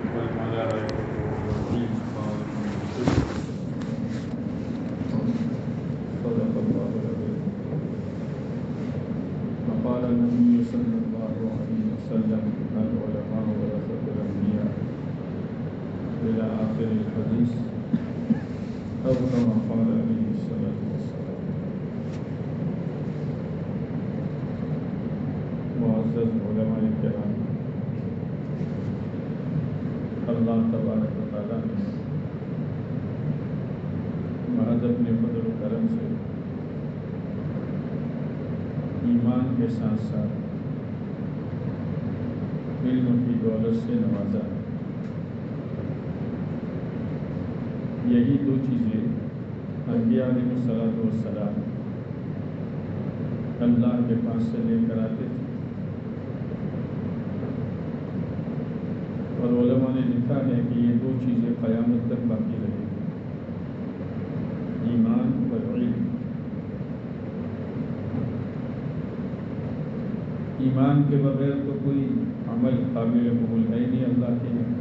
والملائكة والروح صدق الله العظيم. وقال النبي صلى الله عليه وسلم العلماء ورثة الأنبياء إلى آخر الحديث أو كما قال عليه الصلاة والسلام. معزز علماء کرام، اللہ تبارک و تعالیٰ نے محض اپنے فضل و کرم سے ایمان کے ساتھ ساتھ علم کی دولت سے نوازا ہے۔ یہی دو چیزیں انبیاء علیہ الصلوۃ والسلام اللہ کے پاس سے لے کر آتے تھے، اور علماء نے لکھا ہے کہ یہ دو چیزیں قیامت تک باقی رہیں گی، ایمان اور علم۔ ایمان کے بغیر تو کوئی عمل قابل قبول ہے نہیں اللہ کے یہاں،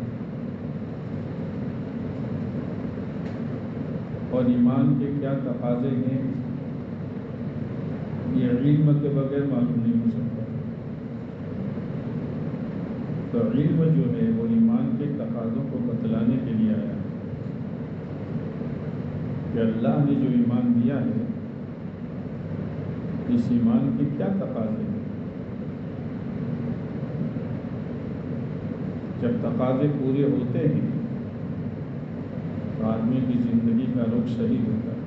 اور ایمان کے کیا تقاضے ہیں یہ علم کے بغیر معلوم نہیں ہو سکتا۔ تو علم جو ہے وہ ایمان کے تقاضوں کو بتلانے کے لیے آیا ہے کہ اللہ نے جو ایمان دیا ہے اس ایمان کے کیا تقاضے ہیں۔ جب تقاضے پورے ہوتے ہیں تو آدمی کی زندگی کا رخ صحیح ہوتا ہے۔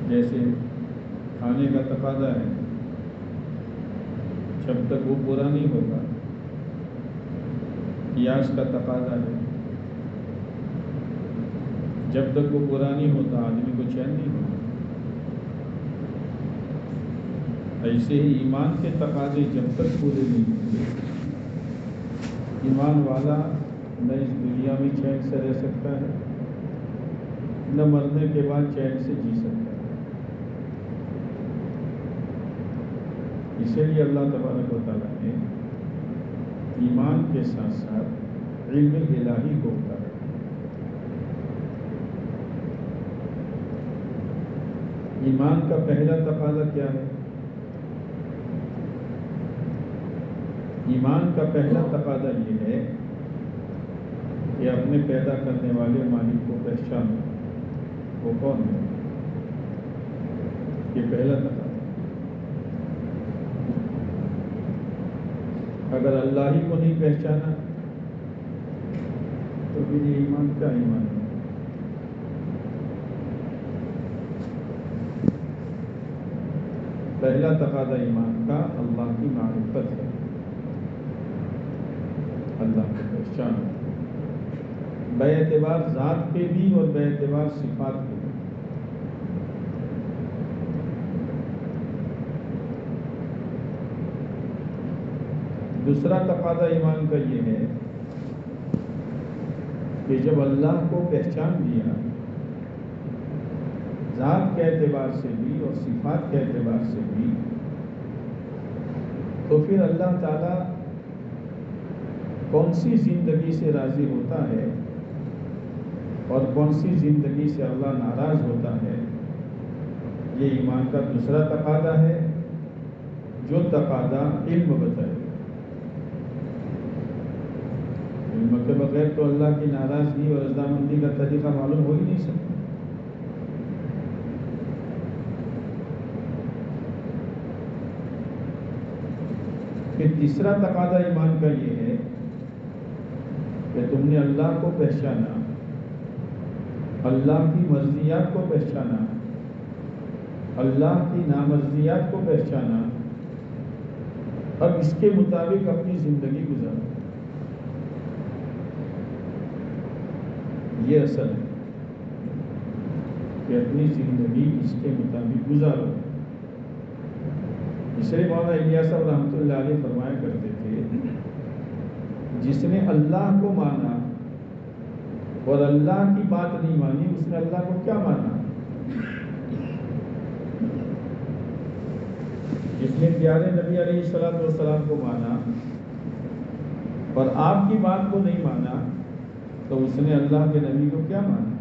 جیسے کھانے کا تقاضا ہے، جب تک وہ پورا نہیں ہوگا، پیاس کا تقاضا ہے، جب تک وہ پورا نہیں ہوتا آدمی کو چین نہیں ہوگا۔ ایسے ہی ایمان کے تقاضے جب تک پورے نہیں ہوتے، ایمان والا نہ اس دنیا میں چین سے رہ سکتا ہے، نہ مرنے کے بعد چین سے جی سکتا ہے۔ اسی لیے اللہ تبارک و تعالیٰ نے ایمان کے ساتھ ساتھ علم الہی کو اتارا۔ ایمان کا پہلا تقاضا کیا ہے؟ ایمان کا پہلا تقاضا یہ ہے کہ اپنے پیدا کرنے والے مالک کو پہچانو، وہ کون ہے؟ یہ پہلا تقاضا۔ اگر اللہ ہی کو نہیں پہچانا تو پھر یہ ایمان کیا ایمان ہے؟ پہلا تقاضا ایمان کا اللہ کی معرفت ہے، اللہ کو پہچان، بے اعتبار ذات کے بھی اور بے اعتبار صفات کے بھی۔ دوسرا تقاضا ایمان کا یہ ہے کہ جب اللہ کو پہچان لیا ذات کے اعتبار سے بھی اور صفات کے اعتبار سے بھی، تو پھر اللہ تعالیٰ کون سی زندگی سے راضی ہوتا ہے اور کون سی زندگی سے اللہ ناراض ہوتا ہے، یہ ایمان کا دوسرا تقاضا ہے، جو تقاضا علم بتائے۔ علم کے بغیر تو اللہ کی ناراضگی اور رضامندی کا طریقہ معلوم ہو ہی نہیں سکتا۔ پھر تیسرا تقاضا ایمان کا یہ ہے کہ تم نے اللہ کو پہچانا، اللہ کی مرضیات کو پہچانا، اللہ کی نامرضیات کو پہچانا، اب اس کے مطابق اپنی زندگی گزارو۔ یہ اصل ہے کہ اپنی زندگی اس کے مطابق گزارو۔ اس لیے مولانا الیاس صاحب رحمۃ اللہ علیہ فرمایا کرتے تھے، جس نے اللہ کو مانا اور اللہ کی بات نہیں مانی، اس نے اللہ کو کیا مانا؟ جس نے پیارے نبی علیہ الصلوۃ والسلام کو مانا اور آپ کی بات کو نہیں مانا تو اس نے اللہ کے نبی کو کیا مانا؟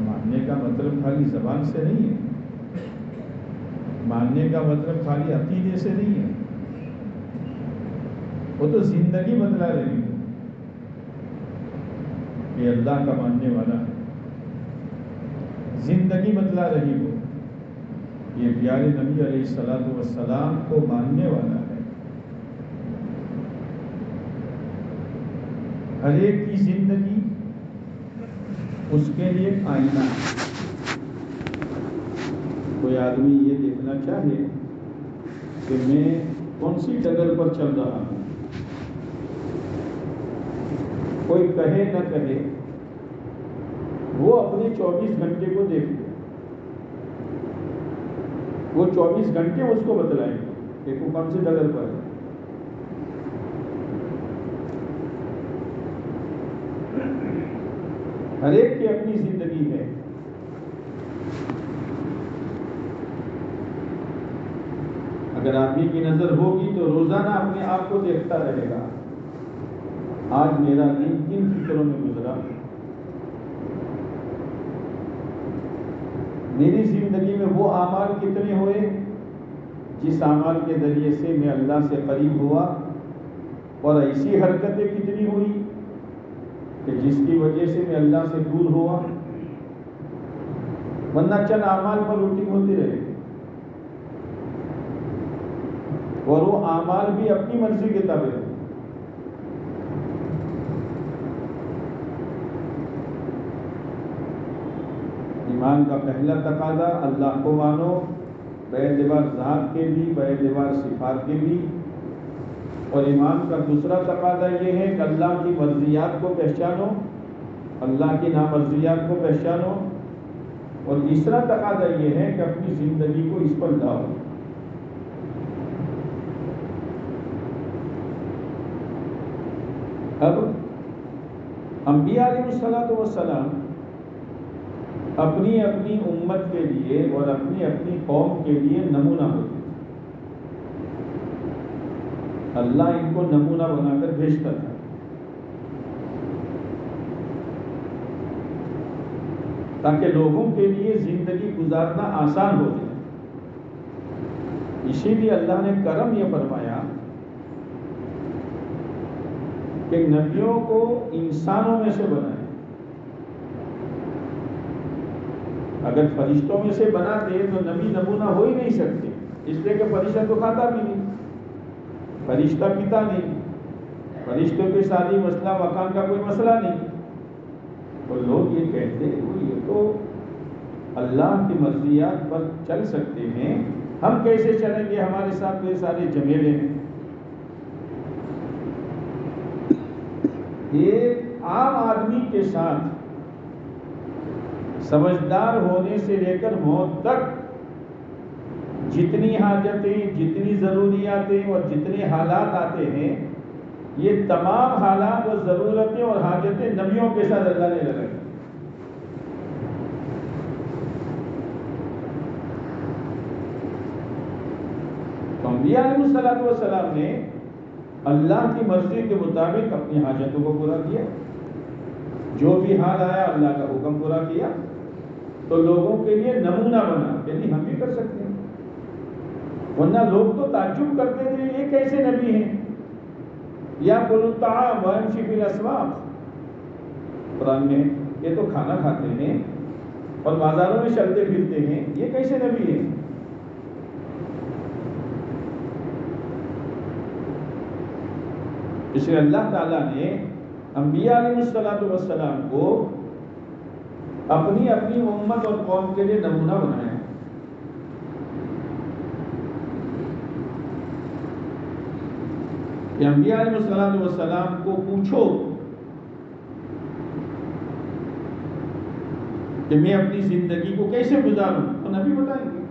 ماننے کا مطلب خالی زبان سے نہیں ہے، ماننے کا مطلب خالی عقیدے سے نہیں ہے، وہ تو زندگی بدلا رہی ہے کہ اللہ کا ماننے والا ہے، زندگی بدلا رہی ہو یہ پیارے نبی علیہ الصلوۃ والسلام کو ماننے والا ہے۔ ہر ایک کی زندگی اس کے لیے آئینہ ہے۔ کوئی آدمی یہ دیکھنا چاہے کہ میں کون سی ڈگر پر چل رہا ہوں، کوئی کہے نہ کہے، وہ اپنے 24 گھنٹے کو دیکھ لے، وہ 24 گھنٹے اس کو بتلائیں گے کہ وہ کون سی ڈگر پر ہے۔ ہر ایک کی اپنی زندگی ہے۔ اگر آدمی کی نظر ہوگی تو روزانہ اپنے آپ کو دیکھتا رہے گا، آج میرا دن کن فکروں میں گزرا، میری زندگی میں وہ اعمال کتنے ہوئے جس اعمال کے ذریعے سے میں اللہ سے قریب ہوا، اور ایسی حرکتیں کتنی ہوئی کہ جس کی وجہ سے میں اللہ سے دور ہوا۔ ورنہ چند اعمال پر روٹنگ ہوتی رہے گی، اور وہ اعمال بھی اپنی مرضی کے تابع ہیں۔ ایمان کا پہلا تقاضا اللہ کو مانو، باعتبار ذات کے بھی، باعتبار صفات کے بھی، اور ایمان کا دوسرا تقاضا یہ ہے کہ اللہ کی مرضیات کو پہچانو، اللہ کی نامرضیات کو پہچانو، اور تیسرا تقاضا یہ ہے کہ اپنی زندگی کو اس پر لاؤ۔ اب انبیاء علیہ الصلوۃ والسلام اپنی اپنی امت کے لیے اور اپنی اپنی قوم کے لیے نمونہ ہوتے تھے۔ اللہ ان کو نمونہ بنا کر بھیجتا تھا۔ تاکہ لوگوں کے لیے زندگی گزارنا آسان ہو جائے۔ اسی لیے اللہ نے کرم یہ فرمایا کہ نبیوں کو انسانوں میں سے بنائے۔ اگر فرشتوں میں سے بنا دے تو نبی نمونہ ہو ہی نہیں سکتے، اس لیے کہ فرشتہ تو کھاتا بھی نہیں، فرشتہ پیتا نہیں، فرشتوں کے شادی مسئلہ مکان کا کوئی مسئلہ نہیں۔ تو لوگ یہ کہتے ہیں یہ تو اللہ کی مرضیات پر چل سکتے ہیں، ہم کیسے چلیں گے، ہمارے ساتھ تو یہ سارے جھمیلے ہیں۔ ایک عام آدمی کے ساتھ سمجھدار ہونے سے لے کر موت تک جتنی حاجتیں، جتنی ضروریاتیں اور جتنے حالات آتے ہیں، یہ تمام حالات اور ضرورتیں اور حاجتیں نبیوں کے ساتھ اللہ نے لگائی۔ تو انبیاء علیہ الصلوۃ والسلام نے اللہ کی مرضی کے مطابق اپنی حاجتوں کو پورا کیا، جو بھی حال آیا اللہ کا حکم پورا کیا، تو لوگوں کے لیے نمونہ بنا، یعنی ہم بھی کر سکتے ہیں۔ ورنہ لوگ تو تعجب کرتے تھے یہ کیسے نبی ہیں، یا کلوا الطعام وامشوا فی الاسواق، قرآن میں یہ تو کھانا کھاتے ہیں اور بازاروں میں چلتے پھرتے ہیں، یہ کیسے نبی ہیں؟ اس لیے اللہ تعالیٰ نے انبیاء علیہ الصلوۃ والسلام کو اپنی اپنی امت اور قوم کے لیے نمونہ بنایا۔ کہ انبیاء علیہ الصلوۃ والسلام کو پوچھو کہ میں اپنی زندگی کو کیسے گزاروں، تو نبی بتائیں گے،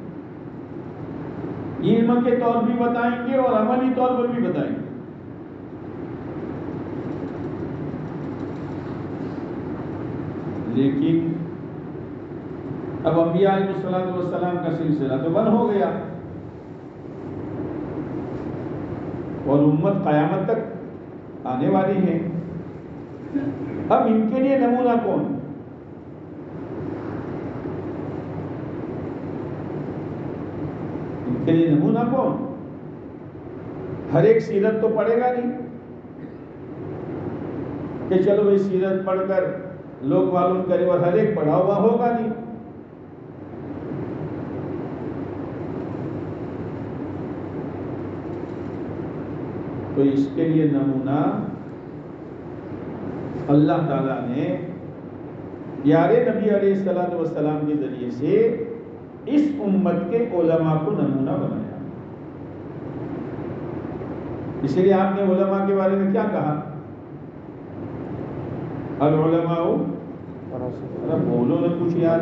علم کے طور بھی بتائیں گے اور عملی طور پر بھی بتائیں گے۔ لیکن اب انبیاء علیہ الصلوۃ والسلام کا سلسلہ تو بند ہو گیا۔ اور امت قیامت تک آنے والی ہے. اب ان کے لیے نمونہ کون؟ ان کے لیے نمونہ کون؟ ہر ایک سیرت تو پڑھے گا نہیں کہ چلو بھائی سیرت پڑھ کر لوگ معلوم کرے، اور ہر ایک پڑھا ہوا ہوگا نہیں. تو اس کے لیے نمونہ اللہ تعالیٰ نے پیارے نبی علیہ السلام کے ذریعے سے اس امت کے علماء کو نمونہ بنایا. اسی لیے آپ نے علماء کے بارے میں کیا کہا؟ العلماء، بولو نہ کچھ یار،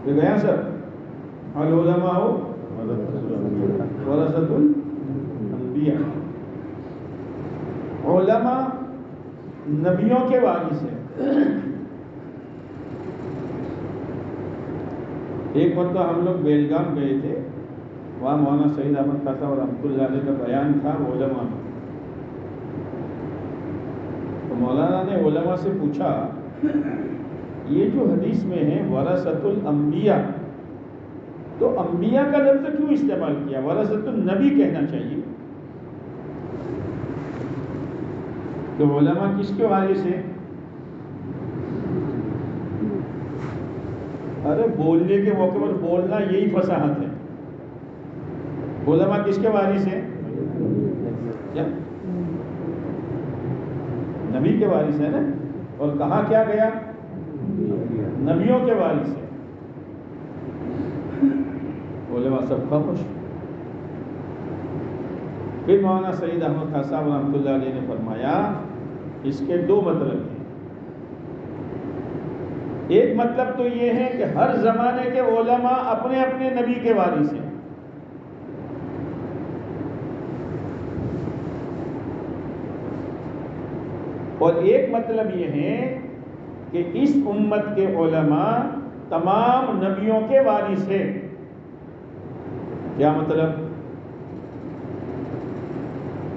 یہ گیا سر. العلماء ورثۃ الانبیاء، علماء نبیوں کے وارث ہیں. ایک مرتبہ ہم لوگ بیلگام گئے تھے، وہاں مولانا سعید احمد خان صاحب رحمۃ اللہ علیہ کا بیان تھا علماء. تو مولانا نے علماء سے پوچھا یہ جو حدیث میں ہے ورثۃ الانبیاء، تو انبیاء کا لفظ کیوں استعمال کیا؟ ورثۃ النبی کہنا چاہیے. تو علماء کس کے وارث ہیں؟ ارے بولنے کے موقع پر بولنا یہی فصاحت ہے. علماء کس کے وارث ہیں؟ نبی کے وارث ہیں نا. اور کہا کیا گیا؟ نبیوں کے وارث ہیں. علماء سب خاموش. پھر مولانا سعید احمد خان صاحب رحمۃ اللہ علیہ نے فرمایا اس کے دو مطلب ہیں. ایک مطلب تو یہ ہے کہ ہر زمانے کے علماء اپنے اپنے نبی کے وارث ہیں. اور ایک مطلب یہ ہے کہ اس امت کے علماء تمام نبیوں کے وارث ہیں. کیا مطلب؟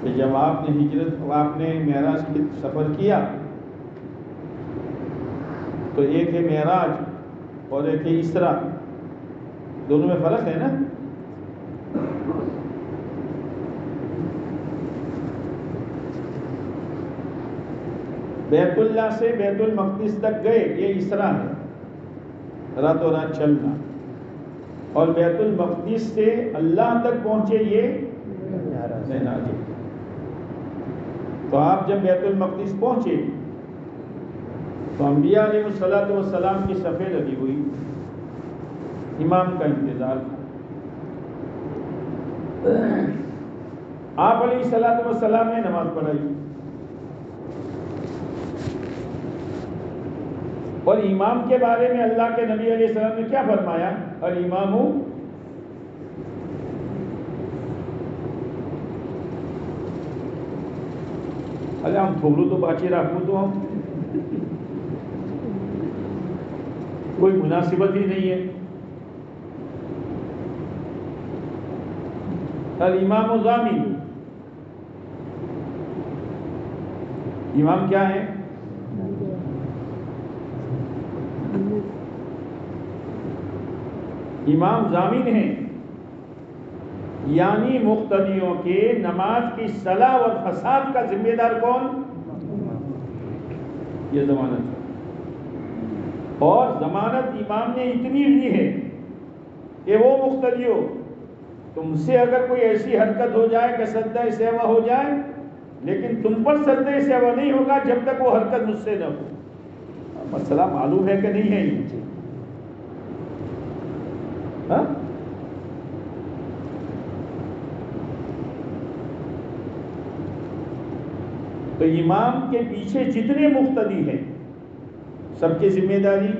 کہ جب آپ نے معراج کی سفر کیا تو ایک ہے معراج اور ایک ہے اسراء، دونوں میں فرق ہے نا. بیت اللہ سے بیت المقدس تک گئے، یہ اسراء ہے، راتوں رات چلنا. اور بیت المقدس سے اللہ تک پہنچے، یہ معراج. تو آپ جب بیت المقدس پہنچے تو انبیاء علیہ السلام کی صفیں لگی ہوئی، امام کا انتظار تھا. آپ علیہ السلام نے نماز پڑھائی، اور امام کے بارے میں اللہ کے نبی علیہ السلام نے کیا فرمایا؟ الامام ہم تھوڑو تو باچی رکھوں تو ہم کوئی مناسبت ہی نہیں ہے. الامام ضامن، امام کیا ہے؟ امام ضامن ہیں، یعنی مقتدیوں کے نماز کی صلاح و فساد کا ذمہ دار کون؟ یہ ضمانت ہے. اور ضمانت امام نے اتنی لی ہے کہ وہ مقتدیوں، تم سے اگر کوئی ایسی حرکت ہو جائے کہ سجدہ سہوا ہو جائے، لیکن تم پر سجدہ سہوا نہیں ہوگا جب تک وہ حرکت مجھ سے نہ ہو. مسئلہ معلوم ہے کہ نہیں ہے یہ؟ ہاں؟ تو امام کے پیچھے جتنے مقتدی ہیں سب کی ذمہ داری،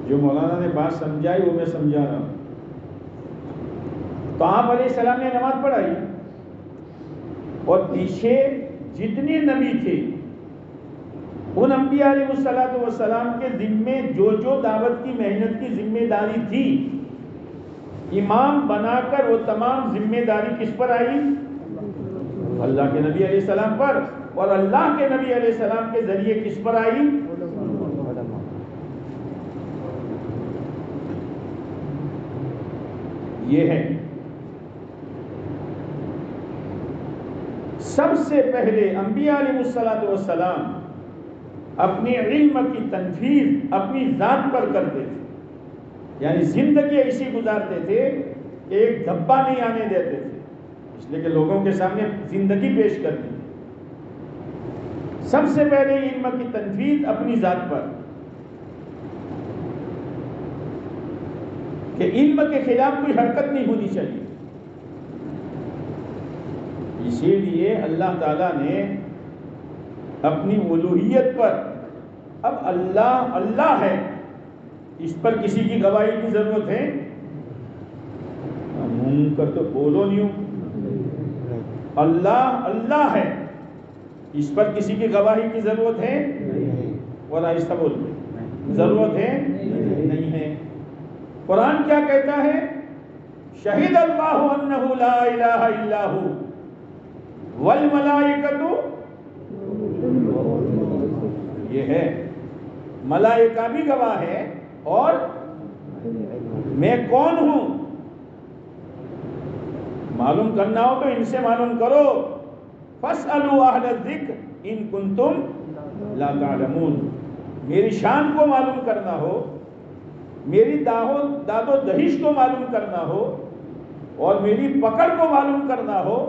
جو مولانا نے بات سمجھائی وہ میں سمجھا رہا ہوں. تو آپ علیہ السلام نے نماز پڑھائی، اور پیچھے جتنے نبی تھے ان انبیاء علیہ السلام کے ذمے جو دعوت کی محنت کی ذمہ داری تھی امام بنا کر وہ تمام ذمہ داری کس پر آئی؟ اللہ کے نبی علیہ السلام پر. اور اللہ کے نبی علیہ السلام کے ذریعے کس پر آئی؟ یہ ہے سب سے پہلے انبیاء علیہ السلام اپنے علم کی تنفیذ اپنی ذات پر کرتے تھے. یعنی زندگی ایسی گزارتے تھے کہ ایک دھبا نہیں آنے دیتے تھے، اس لیے کہ لوگوں کے سامنے زندگی پیش کرتی تھی. سب سے پہلے علم کی تنفیذ اپنی ذات پر، کہ علم کے خلاف کوئی حرکت نہیں ہونی چاہیے. اسی لیے اللہ تعالیٰ نے اپنی الوہیت پر، اب اللہ اللہ ہے، اس پر کسی کی گواہی کی ضرورت ہے؟ منہ کر تو بولو نہیں ہوں. اللہ اللہ ہے، اس پر کسی کی گواہی کی ضرورت ہے؟ اور آہستہ بولو، ضرورت ہے؟ نہیں ہے. قرآن کیا کہتا ہے؟ شہید اللہ انہ لا الہ الا ہو والملائکۃ، یہ ہے ملائکہ بھی گواہ ہے، اور میں کون ہوں معلوم کرنا ہو تو ان سے معلوم کرو. فاسألوا اہل الذکر ان کنتم لا تعلمون. میری شان کو معلوم کرنا ہو، میری داد و دہش کو معلوم کرنا ہو، اور میری پکڑ کو معلوم کرنا ہو،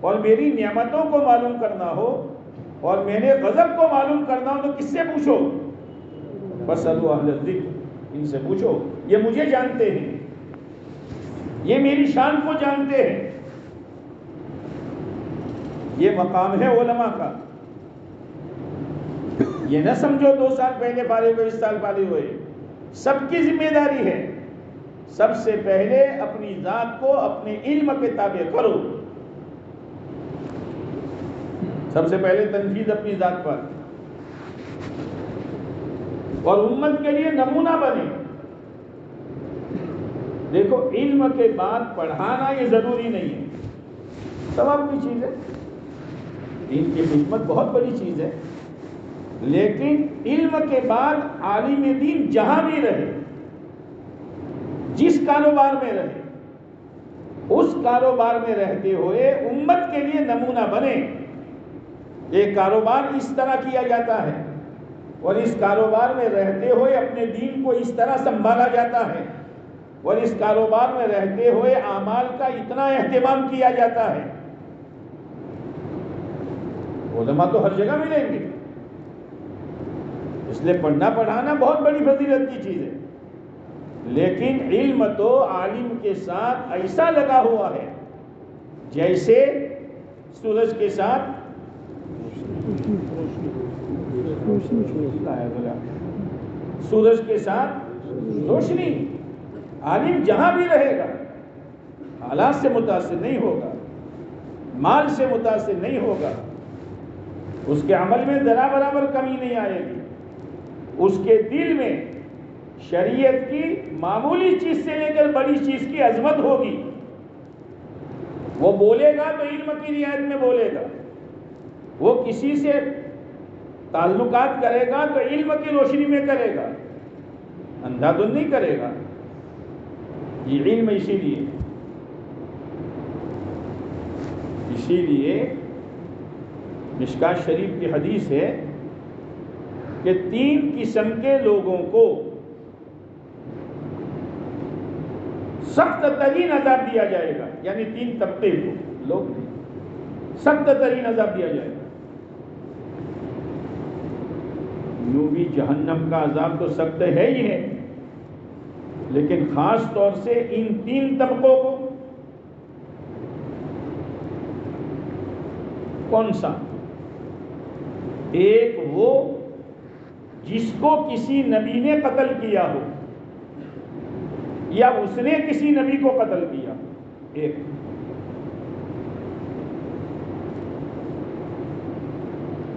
اور میری نعمتوں کو معلوم کرنا ہو، اور میرے غضب کو معلوم کرنا ہو، تو کس سے پوچھو؟ فاسألوا اہل الذکر، ان سے پوچھو. یہ مجھے جانتے ہیں، یہ میری شان کو جانتے ہیں. یہ مقام ہے علماء کا. یہ نہ سمجھو 2 سال پہلے فارغ ہوئے، 1 سال فارغ ہوئے. سب کی ذمہ داری ہے. سب سے پہلے اپنی ذات کو اپنے علم کے تابع کرو. سب سے پہلے تنفیذ اپنی ذات پر، اور امت کے لیے نمونہ بنے. دیکھو علم کے بعد پڑھانا یہ ضروری نہیں ہے، ثواب کی چیز ہے، دین کی خدمت بہت بڑی چیز ہے. لیکن علم کے بعد عالم دین جہاں بھی رہے، جس کاروبار میں رہے، اس کاروبار میں رہتے ہوئے امت کے لیے نمونہ بنے. ایک کاروبار اس طرح کیا جاتا ہے، اور اس کاروبار میں رہتے ہوئے اپنے دین کو اس طرح سنبھالا جاتا ہے، اور اس کاروبار میں رہتے ہوئے اعمال کا اتنا اہتمام کیا جاتا ہے. علماء تو ہر جگہ ملیں گے، اس لیے پڑھنا پڑھانا بہت بڑی فضیلت کی چیز ہے. لیکن علم تو عالم کے ساتھ ایسا لگا ہوا ہے جیسے سورج کے ساتھ روشنی. عالم جہاں بھی رہے گا حالات سے متاثر نہیں ہوگا، مال سے متاثر نہیں ہوگا، اس کے عمل میں ذرا برابر کمی نہیں آئے گی. اس کے دل میں شریعت کی معمولی چیز سے لے کر بڑی چیز کی عظمت ہوگی. وہ بولے گا تو علم کی رعایت میں بولے گا، وہ کسی سے تعلقات کرے گا تو علم کی روشنی میں کرے گا، اندھا دھند نہیں کرے گا. یہ علم اسی لیے مشکاۃ شریف کی حدیث ہے کہ 3 قسم کے لوگوں کو سخت ترین عذاب دیا جائے گا. یعنی 3 طبقے کو لوگ سخت ترین عذاب دیا جائے گا. یوں بھی جہنم کا عذاب تو سخت ہے ہی ہے، لیکن خاص طور سے ان 3 طبقوں کو. کون سا؟ ایک وہ جس کو کسی نبی نے قتل کیا ہو، یا اس نے کسی نبی کو قتل کیا. ایک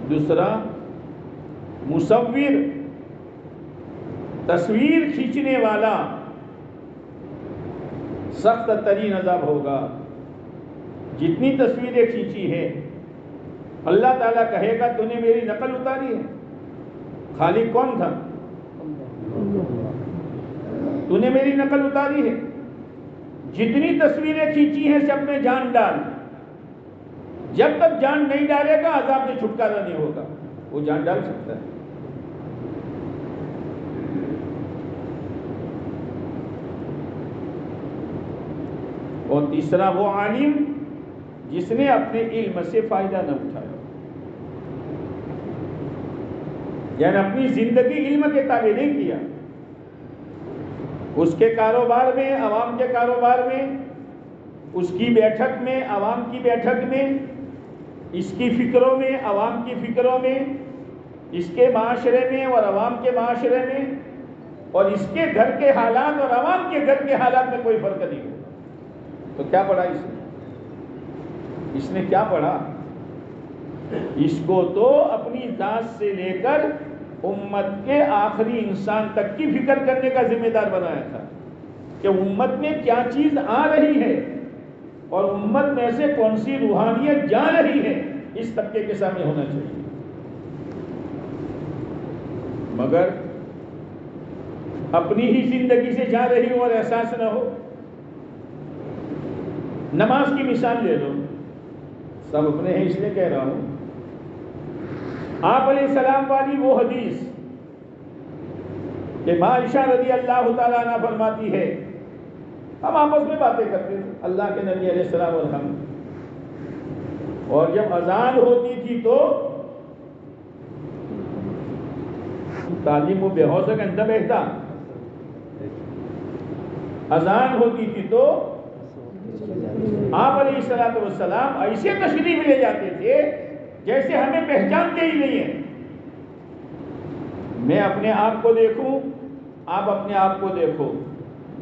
دوسرا مصور، تصویر کھینچنے والا، سخت ترین عذاب ہوگا. جتنی تصویریں کھینچی ہے اللہ تعالیٰ کہے گا تو نے میری نقل اتاری ہے. خالق کون تھا؟ تو نے میری نقل اتاری ہے. جتنی تصویریں کھینچی ہیں سب میں جان ڈال. جب تک جان نہیں ڈالے گا عذاب سے چھٹکارا نہیں ہوگا. وہ جان ڈال سکتا ہے. اور تیسرا وہ عالم جس نے اپنے علم سے فائدہ نہ اٹھایا، یعنی اپنی زندگی علم کے تابع نہیں کیا. اس کے کاروبار میں، عوام کے کاروبار میں، اس کی بیٹھک میں، عوام کی بیٹھک میں، اس کی فکروں میں، عوام کی فکروں میں، اس کے معاشرے میں اور عوام کے معاشرے میں، اور اس کے گھر کے حالات اور عوام کے گھر کے حالات میں کوئی فرق نہیں ہو. تو کیا پڑھا اس نے کیا پڑھا؟ اس کو تو اپنی ذات سے لے کر امت کے آخری انسان تک کی فکر کرنے کا ذمہ دار بنایا تھا کہ امت میں کیا چیز آ رہی ہے اور امت میں سے کون سی روحانیت جا رہی ہے، اس طبقے کے سامنے ہونا چاہیے. مگر اپنی ہی زندگی سے جا رہی ہو اور احساس نہ ہو. نماز کی مثال لے لو. سب اپنے ہیں اس لیے کہہ رہا ہوں. آپ علیہ السلام والی وہ حدیث کہ عائشہ رضی اللہ تعالیٰ عنہ فرماتی ہے، ہم آپس میں باتیں کرتے تھے اللہ کے نبی علیہ السلام اور ہم، اور جب اذان ہوتی تھی تو تعلیم و بے حوصلہ کا اندر بہتا، اذان ہوتی تھی تو آپ علیہ السلام ایسے تشریف لے جاتے تھے جیسے ہمیں پہچانتے ہی نہیں ہیں. میں اپنے آپ کو دیکھوں، آپ اپنے آپ کو دیکھو،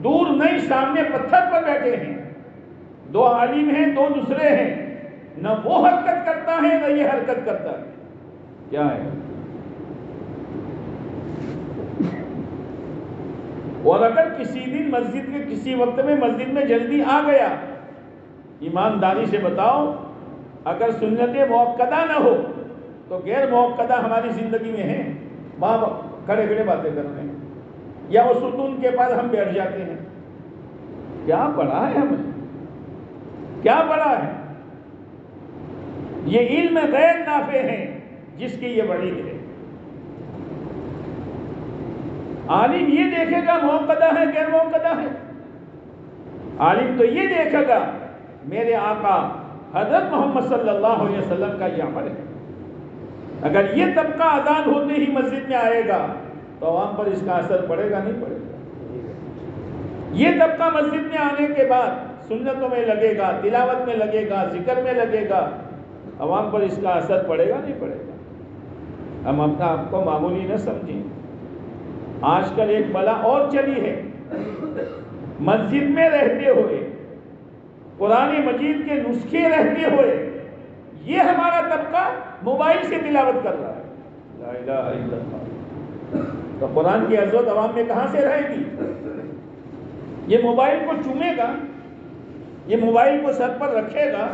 دور نہیں سامنے پتھر پر بیٹھے ہیں. دو عالم ہیں، دو دوسرے ہیں. نہ وہ حرکت کرتا ہے نہ یہ حرکت کرتا ہے. کیا ہے؟ اور اگر کسی دن مسجد کے کسی وقت میں مسجد میں جلدی آ گیا، ایمانداری سے بتاؤ، اگر سنت موقدہ نہ ہو تو غیر موقدہ ہماری زندگی میں ہے. وہاں کھڑے کھڑے باتیں کر رہے ہیں یا وہ ستون کے پاس ہم بیٹھ جاتے ہیں. کیا پڑھا ہے ہمیں؟ کیا پڑھا ہے؟ یہ علم غیر نافع ہے جس کی یہ وعید ہے. عالم یہ دیکھے گا موقدہ ہے غیر موقدہ ہے. عالم تو یہ دیکھے گا میرے آقا حضرت محمد صلی اللہ علیہ وسلم کا یہ عمل ہے. اگر یہ طبقہ آزاد ہوتے ہی مسجد میں آئے گا تو عوام پر اس کا اثر پڑے گا نہیں پڑے گا. یہ طبقہ مسجد میں آنے کے بعد سنتوں میں لگے گا، تلاوت میں لگے گا، ذکر میں لگے گا، عوام پر اس کا اثر پڑے گا نہیں پڑے گا. ہم اپنا آپ کو معمولی نہ سمجھیں. آج کل ایک بلا اور چلی ہے. مسجد میں رہتے ہوئے، قرآن مجید کے نسخے رہتے ہوئے، یہ ہمارا طبقہ موبائل سے تلاوت کر رہا ہے. لا الہ الا اللہ. تو قرآن کی عظمت عوام میں کہاں سے رہے گی؟ یہ موبائل کو چومے گا، یہ موبائل کو سر پر رکھے گا،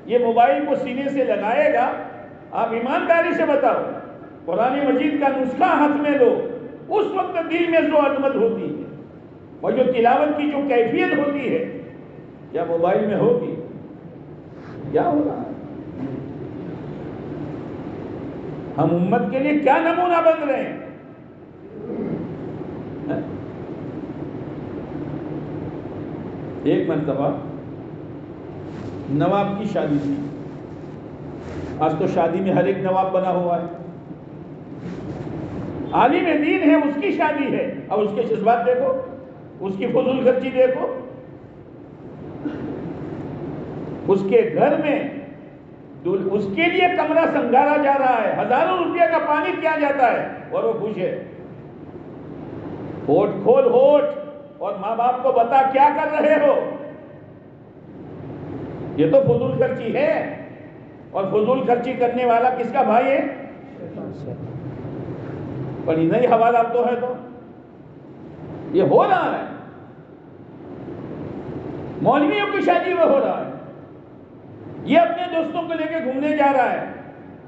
یہ موبائل کو سینے سے لگائے گا. آپ ایمانداری سے بتاؤ، قرآن مجید کا نسخہ ہاتھ میں لو، اس وقت دل میں جو عظمت ہوتی ہے اور جو تلاوت کی جو کیفیت ہوتی ہے کیا موبائل میں ہوگی؟ کیا ہوگا؟ ہم امت کے لیے کیا نمونہ بن رہے ہیں؟ ایک مرتبہ نواب کی شادی تھی. آج تو شادی میں ہر ایک نواب بنا ہوا ہے. عالم دین ہے، اس کی شادی ہے، اور اس کے جذبات دیکھو، اس کی فضول خرچی دیکھو. اس کے گھر میں اس کے لیے کمرہ سنگارا جا رہا ہے، ہزاروں روپیہ کا پانی کیا جاتا ہے، اور وہ خوش ہے. ہوٹ کھول ہوٹ اور ماں باپ کو بتا کیا کر رہے ہو. یہ تو فضول خرچی ہے، اور فضول خرچی کرنے والا کس کا بھائی ہے؟ پر نہیں حوالہ تو ہے. تو یہ ہو رہا ہے. مولویوں کی شادی میں ہو رہا ہے، یہ اپنے دوستوں کو لے کے گھومنے جا رہا ہے،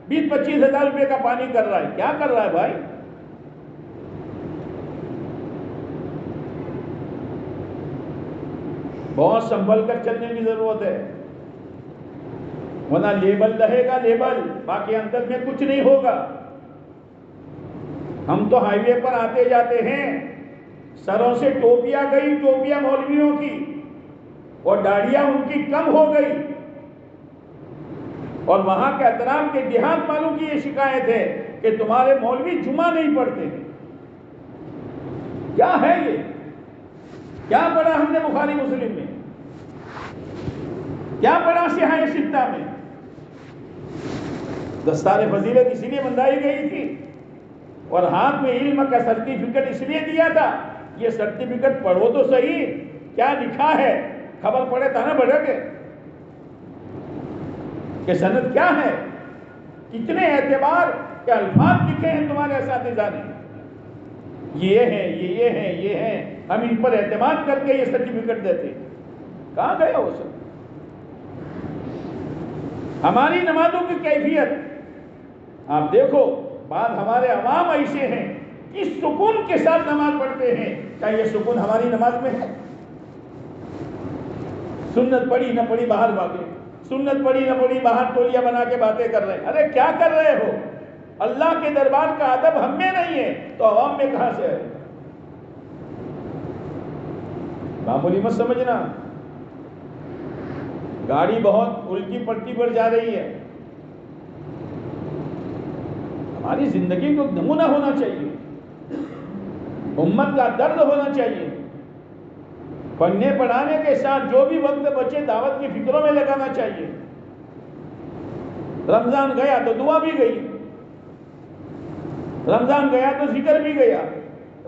20-25 ہزار روپے کا پانی کر رہا ہے. کیا کر رہا ہے بھائی؟ بہت سنبھل کر چلنے کی ضرورت ہے، ورنہ لیبل رہے گا لیبل، باقی اندر میں کچھ نہیں ہوگا. ہم تو ہائی وے پر آتے جاتے ہیں، سروں سے ٹوپیاں گئی، ٹوپیاں مولویوں کی، اور داڑیاں ان کی کم ہو گئی، اور وہاں کے اطراف کے دیہات والوں کی یہ شکایت ہے کہ تمہارے مولوی جمعہ نہیں پڑھتے. کیا ہے یہ؟ کیا پڑھا ہم نے بخاری مسلم میں؟ کیا پڑھا صحیح ستہ میں؟ دستار فضیلت اسی لیے بندائی گئی تھی، اور ہاتھ میں علم کا سرٹیفکیٹ اس لیے دیا تھا. یہ سرٹیفکیٹ پڑھو تو صحیح، کیا لکھا ہے، خبر پڑے تھا نا بڑھے گے کہ سند کیا ہے، کتنے اعتبار کے الفاظ لکھے ہیں تمہارے اساتذہ نے، یہ ہیں، یہ ہیں، یہ ہیں، ہم ان پر اعتماد کر کے یہ سرٹیفکیٹ دیتے. کہاں گئے وہ سب؟ ہماری نمازوں کی کیفیت آپ دیکھو، بعض ہمارے عوام ایسے ہیں کہ سکون کے ساتھ نماز پڑھتے ہیں. کیا یہ سکون ہماری نماز میں ہے؟ سنت پڑھی نہ پڑھی باہر بھاگے، سنت پڑھی نہ پڑھی باہر ٹولیاں بنا کے باتیں کر رہے ہیں. ارے کیا کر رہے ہو؟ اللہ کے دربار کا ادب ہم میں نہیں ہے تو عوام میں کہاں سے ہے؟ معمولی مت سمجھنا. گاڑی بہت الٹی پلٹی پر جا رہی ہے، ہماری زندگی کو نمونہ ہونا چاہیے، امت کا درد ہونا چاہیے. پڑھنے پڑھانے کے ساتھ جو بھی وقت بچے دعوت کی فکروں میں لگانا چاہیے. رمضان گیا تو دعا بھی گئی، رمضان گیا تو ذکر بھی گیا،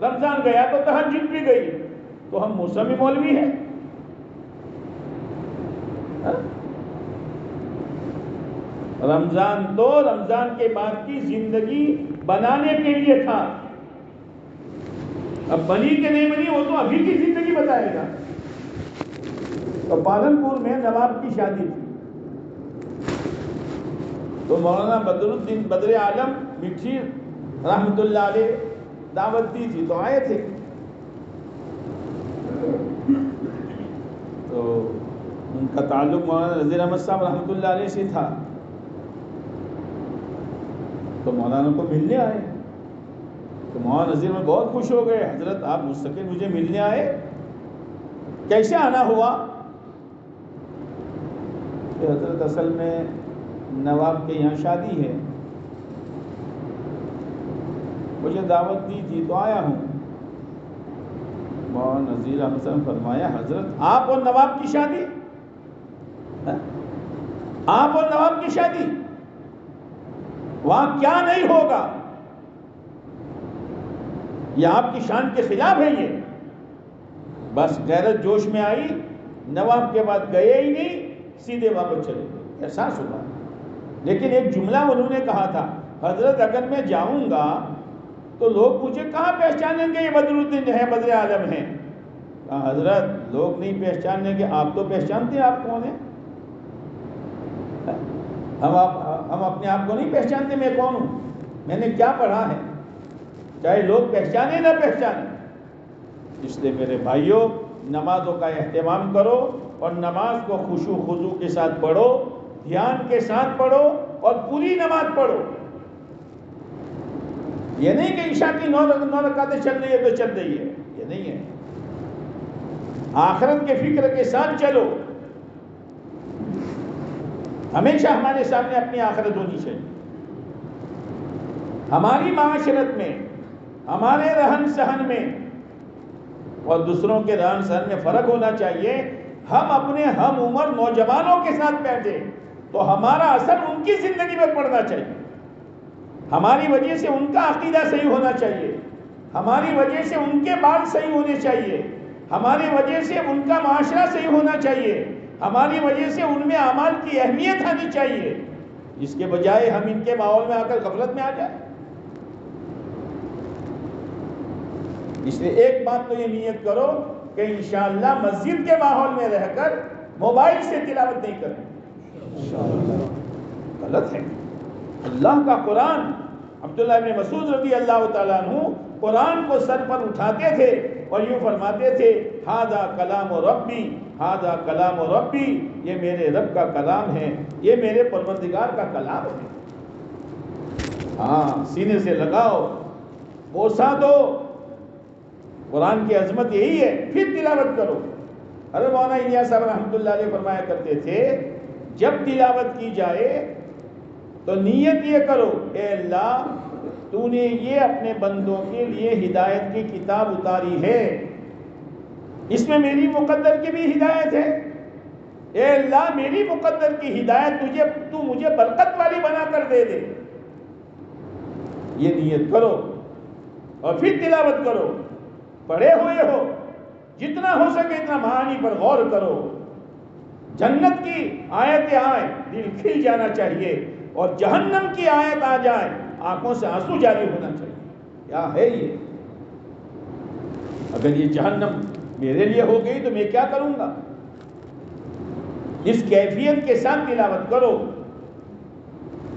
رمضان گیا تو تہجد بھی گئی. تو ہم موسمی مولوی ہیں؟ رمضان تو رمضان کے بعد کی زندگی بنانے کے لیے تھا. اب بنی کہ نہیں بنی وہ تو ابھی کی زندگی بتائے گا. تو پالنپور میں نواب کی شادی تھی، تو مولانا بدرالدین بدر عالم مٹھی رحمت اللہ علیہ دعوت دی تھی تو آئے تھے. تو ان کا تعلق مولانا نذیر احمد صاحب رحمت اللہ علیہ سے تھا، تو مولانا کو ملنے آئے. تو مولانا نذیر میں بہت خوش ہو گئے، حضرت آپ مستقل مجھے ملنے آئے. کیسے آنا ہوا؟ کہ حضرت اصل میں نواب کے یہاں شادی ہے، مجھے دعوت دی تھی تو آیا ہوں. مولانا نذیر احمد صاحب نے فرمایا حضرت آپ اور نواب کی شادی، آپ اور نواب کی شادی، وہاں کیا نہیں ہوگا؟ یہ آپ کی شان کے خلاف ہے. یہ بس غیرت جوش میں آئی، نواب کے بعد گئے ہی نہیں، سیدھے واپس چلے گئے. احساس ہوا. لیکن ایک جملہ انہوں نے کہا تھا، حضرت اگر میں جاؤں گا تو لوگ مجھے کہاں پہچانیں گے یہ بدرالدین ہے، بدر عالم ہے. کہا حضرت لوگ نہیں پہچانیں گے، آپ تو پہچانتے ہیں آپ کون ہیں. ہم اپنے آپ کو نہیں پہچانتے میں کون ہوں، میں نے کیا پڑھا ہے، چاہے لوگ پہچانے نہ پہچانے. اس لیے میرے بھائیوں، نمازوں کا اہتمام کرو، اور نماز کو خشوع و خضوع کے ساتھ پڑھو، دھیان کے ساتھ پڑھو، اور پوری نماز پڑھو. یہ نہیں کہ عشاء کی 9 رکعتیں چل رہی ہے تو چل رہی ہے، یہ نہیں ہے. آخرت کے فکر کے ساتھ چلو. ہمیشہ ہمارے سامنے اپنی آخرت ہونی چاہیے. ہماری معاشرت میں، ہمارے رہن سہن میں اور دوسروں کے رہن سہن میں فرق ہونا چاہیے. ہم اپنے ہم عمر نوجوانوں کے ساتھ بیٹھے تو ہمارا اثر ان کی زندگی میں پڑنا چاہیے. ہماری وجہ سے ان کا عقیدہ صحیح ہونا چاہیے، ہماری وجہ سے ان کے بال صحیح ہونے چاہیے، ہماری وجہ سے ان کا معاشرہ صحیح ہونا چاہیے، ہماری وجہ سے ان میں اعمال کی اہمیت آنی چاہیے. اس کے بجائے ہم ان کے ماحول میں آ کر غفلت میں آ جائیں. اس لیے ایک بات تو یہ نیت کرو کہ انشاءاللہ مسجد کے ماحول میں رہ کر موبائل سے تلاوت نہیں کریں، غلط ہے۔ اللہ کا قرآن، عبداللہ ابن مسعود رضی اللہ تعالیٰ عنہ قرآن کو سر پر اٹھاتے تھے اور یوں فرماتے تھے ھذا کلام ربی، ھذا کلام ربی، یہ میرے رب کا کلام ہے، یہ میرے پروردگار کا کلام ہے۔ ہاں، سینے سے لگاؤ، بوسا دو، قرآن کی عظمت یہی ہے، پھر تلاوت کرو۔ حضرت مولانا الیاس صاحب رحمۃ اللہ علیہ فرمایا کرتے تھے جب تلاوت کی جائے تو نیت یہ کرو، اے اللہ تو نے یہ اپنے بندوں کے لیے ہدایت کی کتاب اتاری ہے، اس میں میری مقدر کی بھی ہدایت ہے، اے اللہ میری مقدر کی ہدایت تو مجھے برکت والی بنا کر دے دے، یہ نیت کرو اور پھر تلاوت کرو۔ پڑھے ہوئے ہو، جتنا ہو سکے اتنا معانی پر غور کرو، جنت کی آیتیں آئیں دل کھل جانا چاہیے، اور جہنم کی آیت آ جائے آنکھوں سے آنسو جاری ہونا چاہیے۔ کیا ہے یہ؟ اگر یہ جہنم میرے لیے ہو گئی تو میں کیا کروں گا؟ اس کیفیت کے ساتھ تلاوت کرو،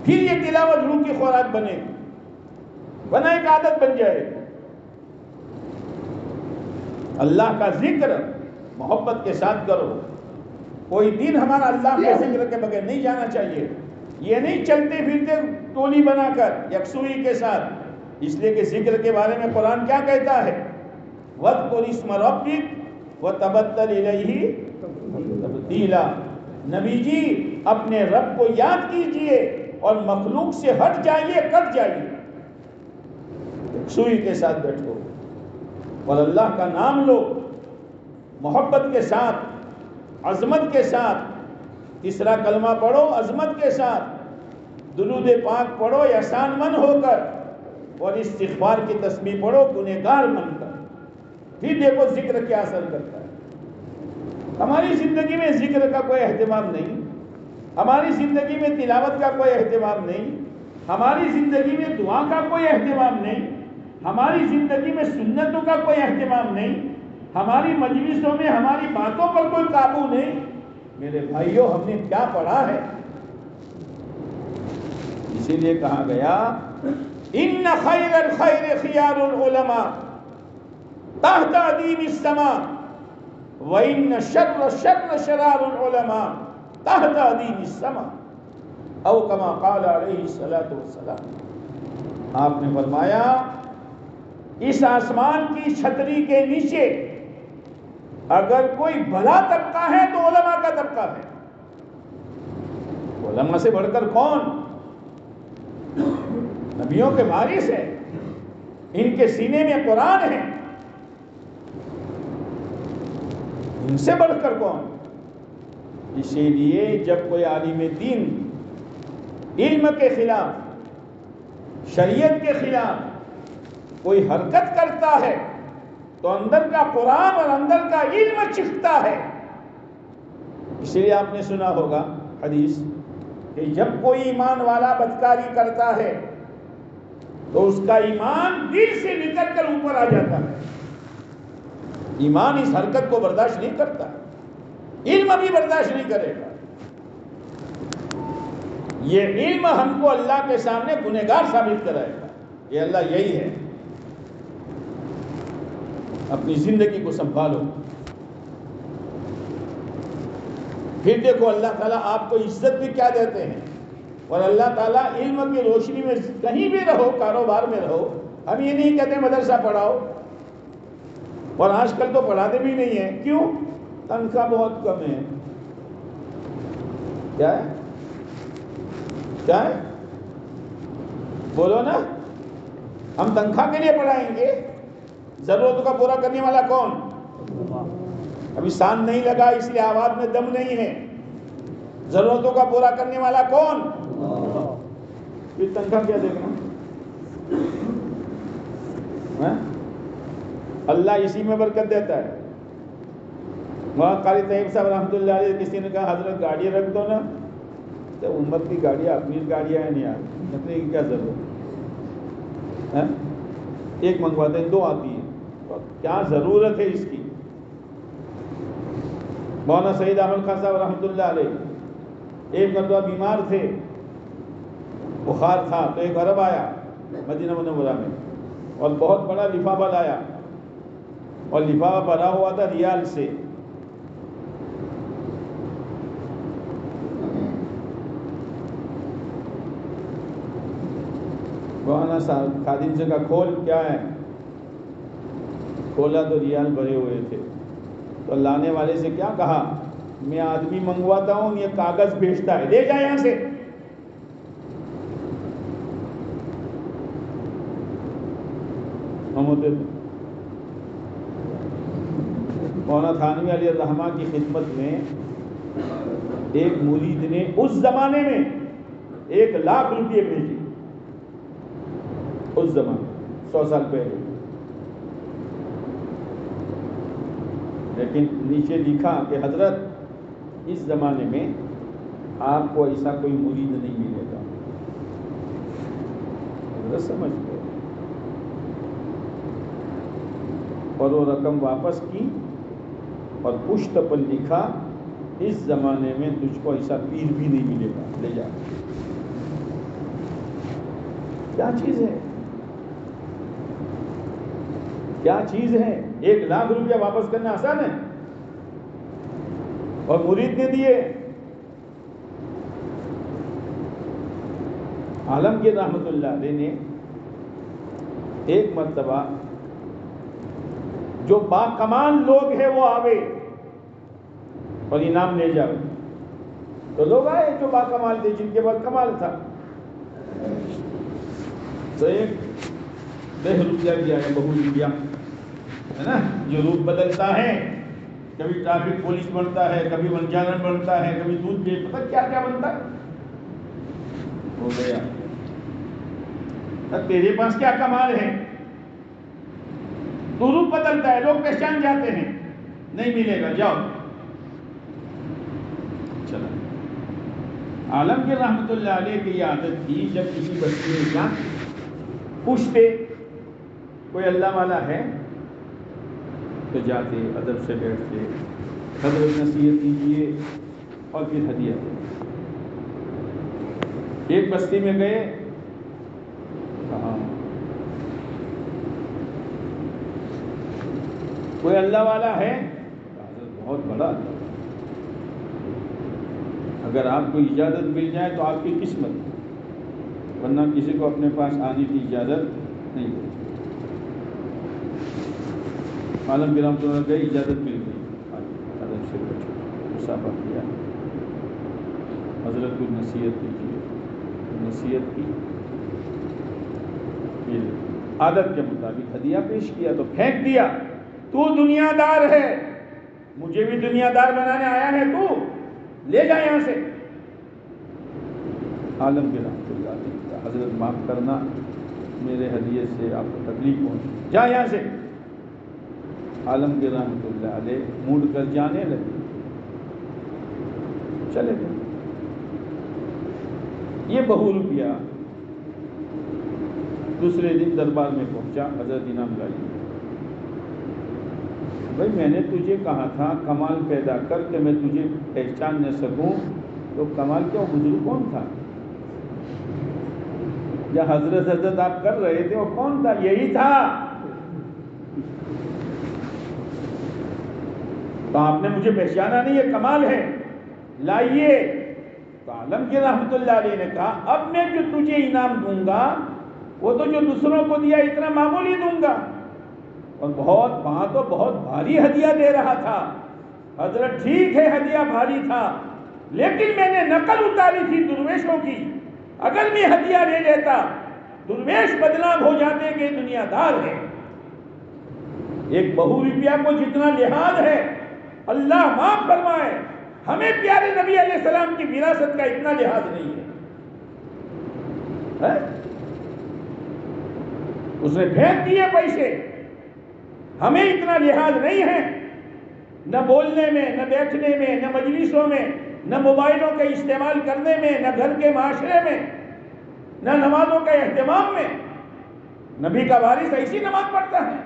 پھر یہ تلاوت روح کی خوراک بنے، ورنہ ایک عادت بن جائے۔ اللہ کا ذکر محبت کے ساتھ کرو، کوئی دن ہمارا اللہ کے ذکر کے بغیر نہیں جانا چاہیے۔ یہ نہیں چلتے پھرتے ٹولی بنا کر یکسوئی کے ساتھ، اس لیے کہ ذکر کے بارے میں قرآن کیا کہتا ہے؟ وَاذْكُرِ اسْمَ رَبِّكَ وَتَبَتَّلْ إِلَيْهِ تَبْتِيلًا۔ نبی جی اپنے رب کو یاد کیجئے اور مخلوق سے ہٹ جائیے، کٹ جائیے، یکسوئی کے ساتھ بیٹھو اور اللہ کا نام لو محبت کے ساتھ، عظمت کے ساتھ۔ تیسرا کلمہ پڑھو عظمت کے ساتھ، درود پاک پڑھو احسان مند ہو کر، اور استغفار کی تسبیح پڑھو گنہگار بن کر۔ پھر دیکھو ذکر کیا اثر کرتا ہے۔ ہماری زندگی میں ذکر کا کوئی اہتمام نہیں، ہماری زندگی میں تلاوت کا کوئی اہتمام نہیں، ہماری زندگی میں دعا کا کوئی اہتمام نہیں، ہماری زندگی میں سنتوں کا کوئی اہتمام نہیں، ہماری مجلسوں میں ہماری باتوں پر کوئی قابو نہیں۔ میرے بھائیوں، ہم نے کیا پڑھا ہے؟ اسی لیے کہا گیا ان خیر الخیر خیار العلماء تحت ادیم السماء وان شر شر شرار العلماء تحت ادیم السماء، او کما قال علیہ الصلوۃ والسلام۔ آپ نے فرمایا اس آسمان کی چھتری کے نیچے اگر کوئی بھلا طبقہ ہے تو علماء کا طبقہ ہے۔ علماء سے بڑھ کر کون؟ نبیوں کے وارث ہیں، ان کے سینے میں قرآن ہے، ان سے بڑھ کر کون؟ اسی لیے جب کوئی عالم دین علم کے خلاف، شریعت کے خلاف کوئی حرکت کرتا ہے تو اندر کا قرآن اور اندر کا علم چکھتا ہے۔ اس لیے آپ نے سنا ہوگا حدیث کہ جب کوئی ایمان والا بدکاری کرتا ہے تو اس کا ایمان دل سے نکل کر اوپر آ جاتا ہے، ایمان اس حرکت کو برداشت نہیں کرتا، علم بھی برداشت نہیں کرے گا۔ یہ علم ہم کو اللہ کے سامنے گنہگار ثابت کرائے گا۔ یہ اللہ یہی ہے۔ اپنی زندگی کو سنبھالو، پھر دیکھو اللہ تعالیٰ آپ کو عزت بھی کیا دیتے ہیں۔ اور اللہ تعالیٰ علم کی روشنی میں کہیں بھی رہو، کاروبار میں رہو، ہم یہ نہیں کہتے مدرسہ پڑھاؤ، اور آج کل تو پڑھاتے بھی نہیں ہیں۔ کیوں؟ تنخواہ بہت کم ہے۔ کیا ہے؟ کیا ہے؟ بولو نا، ہم تنخواہ کے لیے پڑھائیں گے؟ ضرورتوں کا پورا کرنے والا کون؟ ابھی سان نہیں لگا اس لیے آواز میں دم نہیں ہے۔ ضرورتوں کا پورا کرنے والا کون؟ پھر تنخواہ کیا دیکھنا؟ اللہ اسی میں برکت دیتا ہے۔ وہاں قاری طیب صاحب رحمۃ اللہ علیہ کسی نے کہا حضرت گاڑی رکھ دو نا، تو امت کی گاڑیاں اپنی گاڑیاں ہیں، نہیں آتی، رکھنے کی کیا ضرورت ہے؟ ایک منگواتے ہیں، دو آتی ہیں، کیا ضرورت ہے اس کی؟ مولانا سعید احمد خان صاحب رحمۃ اللہ علیہ ایک مرتبہ بیمار تھے، بخار تھا، تو ایک عرب آیا مدینہ منورہ میں اور بہت بڑا لفافہ لایا، اور لفافہ بھرا ہوا تھا ریال سے۔ مولانا خادم سے کہا کھول کیا ہے؟ کھولا تو ریال بھرے ہوئے تھے۔ تو لانے والے سے کیا کہا، میں آدمی منگواتا ہوں، یہ کاغذ بھیجتا ہے، لے جا یہاں سے۔ ہم ہوتے تھے مولانا تھانوی علیہ الرحمہ کی خدمت میں ایک مرید نے اس زمانے میں 1,00,000 روپئے بھیجے، اس زمانے 100 سال پہلے، لیکن نیچے لکھا کہ حضرت اس زمانے میں آپ کو ایسا کوئی مرید نہیں ملے گا۔ حضرت سمجھ گئے اور وہ رقم واپس کی اور پشت پر لکھا اس زمانے میں تجھ کو ایسا پیر بھی نہیں ملے گا، لے جا۔ کیا چیز ہے، کیا چیز ہے؟ 1,00,000 روپیہ واپس کرنا آسان ہے، اور مرید نے دیے۔ عالمگیر رحمت اللہ علیہ نے ایک مرتبہ جو با کمال لوگ ہیں وہ آوے اور انعام لے جاؤ، تو لوگ آئے جو با کمال تھے، جن کے پاس کمال تھا، تو ایک 10 روپیہ دیا ہے، بہو روپیہ ہے نا، جو روپ بدلتا ہے، کبھی ٹریفک پولیس بنتا ہے، کبھی منجانن بنتا ہے، کبھی دودھ بیچ، پتہ کیا کیا بنتا ہے، ہو گیا۔ تیرے پاس کیا کمال ہے؟ تو روپ بدلتا ہے، لوگ پہچان جاتے ہیں، نہیں ملے گا، جاؤ۔ چلا عالمگیر رحمت اللہ علیہ کی یہ عادت تھی، جب کسی بستی میں کیا پوچھتے کوئی اللہ والا ہے تو جاتے، ادب سے بیٹھتے، حضرت نصیحت کیجیے اور پھر ہدیہ دیں۔ ایک بستی میں گئے، کوئی اللہ والا ہے؟ حضرت بہت بڑا اللہ، اگر آپ کو اجازت مل جائے تو آپ کی قسمت، ورنہ کسی کو اپنے پاس آنے کی اجازت نہیں ہوتی۔ عالمگیر رحمۃ اللہ گئی، اجازت مل گئی، ادب سے مسافہ کیا، حضرت کو نصیحت کیجیے، نصیحت کی، عادت کے مطابق ہدیہ پیش کیا تو پھینک دیا۔ تو دنیا دار ہے، مجھے بھی دنیا دار بنانے آیا ہے، تو لے جا یہاں سے۔ عالمگیر رحمۃ اللہ علیہ، حضرت معاف کرنا، میرے ہدیے سے آپ کو تکلیف پہنچی، جا یہاں سے۔ عالمگیر رحمۃ اللہ علیہ موڑ کر جانے لگے، چلے گئے۔ یہ بہو روپیہ دوسرے دن دربار میں پہنچا، حضرت انعام لائیے، بھائی میں نے تجھے کہا تھا کمال پیدا کر کہ میں تجھے پہچان نہ سکوں، تو کمال کیا بزرگ کون تھا؟ یا حضرت آپ کر رہے تھے وہ کون تھا؟ یہی تھا۔ تو آپ نے مجھے پہچانا نہیں، یہ کمال ہے، لائیے۔ تو عالمگیر رحمت اللہ علیہ نے کہا اب میں جو تجھے انعام دوں گا وہ تو جو دوسروں کو دیا اتنا معمولی دوں گا، اور وہاں تو بہت بھاری ہدیہ دے رہا تھا۔ حضرت ٹھیک ہے ہدیہ بھاری تھا، لیکن میں نے نقل اتاری تھی درویشوں کی، اگر میں ہدیہ لے لیتا درویش بدنام ہو جاتے کہ دنیا دار ہے۔ ایک بہو روپیہ کو جتنا لحاظ ہے، اللہ معاف فرمائے، ہمیں پیارے نبی علیہ السلام کی وراثت کا اتنا لحاظ نہیں ہے۔ اس نے پھینک دیے پیسے، ہمیں اتنا لحاظ نہیں ہے، نہ بولنے میں، نہ بیٹھنے میں، نہ مجلسوں میں، نہ موبائلوں کے استعمال کرنے میں، نہ گھر کے معاشرے میں، نہ نمازوں کے اہتمام میں۔ نبی کا وارث ایسی نماز پڑھتا ہے؟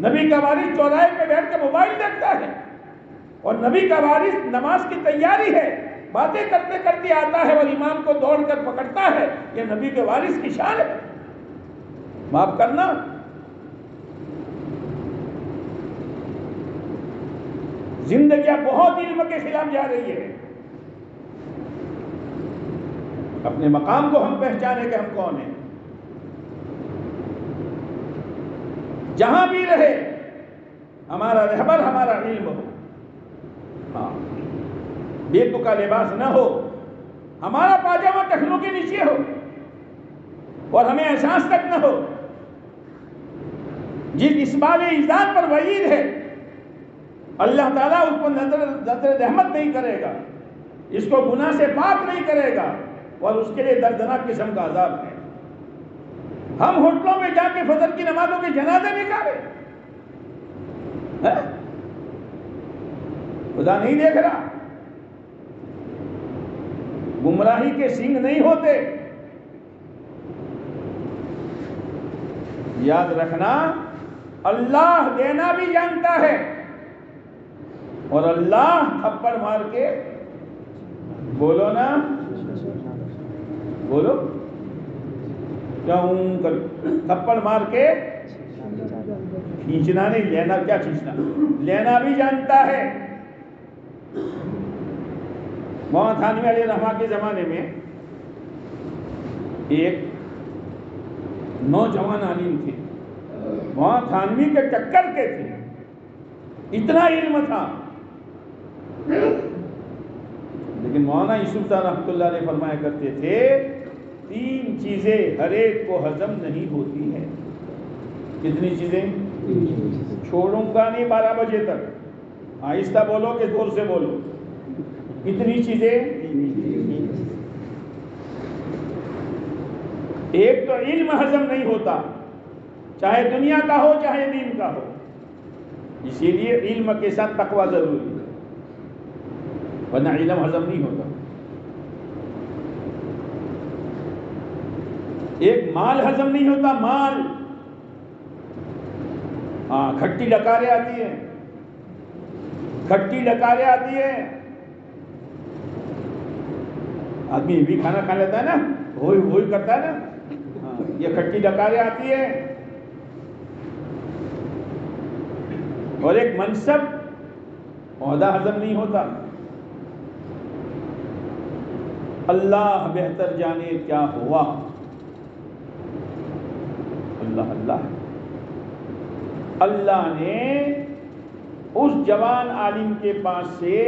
نبی کا وارث چوراہے پہ بیٹھ کے موبائل دیکھتا ہے؟ اور نبی کا وارث نماز کی تیاری ہے، باتیں کرتے کرتے آتا ہے اور امام کو دوڑ کر پکڑتا ہے، یہ نبی کے وارث کی شان ہے۔ معاف کرنا، زندگیاں بہت علم کے خلاف جا رہی ہے۔ اپنے مقام کو ہم پہچانے کہ ہم کون ہیں، جہاں بھی رہے ہمارا رہبر ہمارا علم ہو، ہاں بے تکا لباس نہ ہو، ہمارا پاجامہ ٹخنوں کے نیچے ہو اور ہمیں احساس تک نہ ہو۔ جس اسبال ایزان پر وعید ہے، اللہ تعالیٰ اس کو نظر رحمت نہیں کرے گا، اس کو گناہ سے پاک نہیں کرے گا، اور اس کے لیے دردناک قسم کا عذاب ہے۔ ہم ہوٹلوں میں جا کے فجر کی نمازوں کے جنازے نکالے، خدا نہیں دیکھ رہا؟ گمراہی کے سنگ نہیں ہوتے؟ یاد رکھنا، اللہ دینا بھی جانتا ہے، اور اللہ تھپڑ مار کے، بولو نا، بولو کیوں کر، تھپڑ مار کے کھینچنا نہیں، لینا کیا کھینچنا، لینا بھی جانتا ہے۔ مولانا تھانوی علیہ رحمہ کے زمانے میں ایک نوجوان عالم تھے، مولانا تھانوی کے ٹکر کے تھے، اتنا علم تھا، لیکن مولانا یوسف صاحب رحمۃ اللہ علیہ فرمایا کرتے تھے، 3 چیزیں ہر ایک کو ہضم نہیں ہوتی ہے۔ کتنی چیزیں؟ چھوڑوں گا نہیں 12 بجے تک، آہستہ بولو کہ زور سے بولو، کتنی چیزیں؟ ایک تو علم ہضم نہیں ہوتا، چاہے دنیا کا ہو چاہے دین کا ہو، اسی لیے علم کے ساتھ تقوی ضروری ہے، ورنہ علم ہضم نہیں ہوتا۔ ایک مال ہضم نہیں ہوتا، مال، ہاں کھٹی ڈکاریں آتی ہیں، کھٹی ڈکاریں آتی ہیں، آدمی یہ بھی کھانا کھا لیتا ہے نا، ہوئی ہوئی کرتا ہے نا، یہ کھٹی ڈکاریں آتی ہے۔ اور ایک منصب، عہدہ ہضم نہیں ہوتا۔ اللہ بہتر جانے کیا ہوا، اللہ اللہ اللہ نے اس جوان عالم کے پاس سے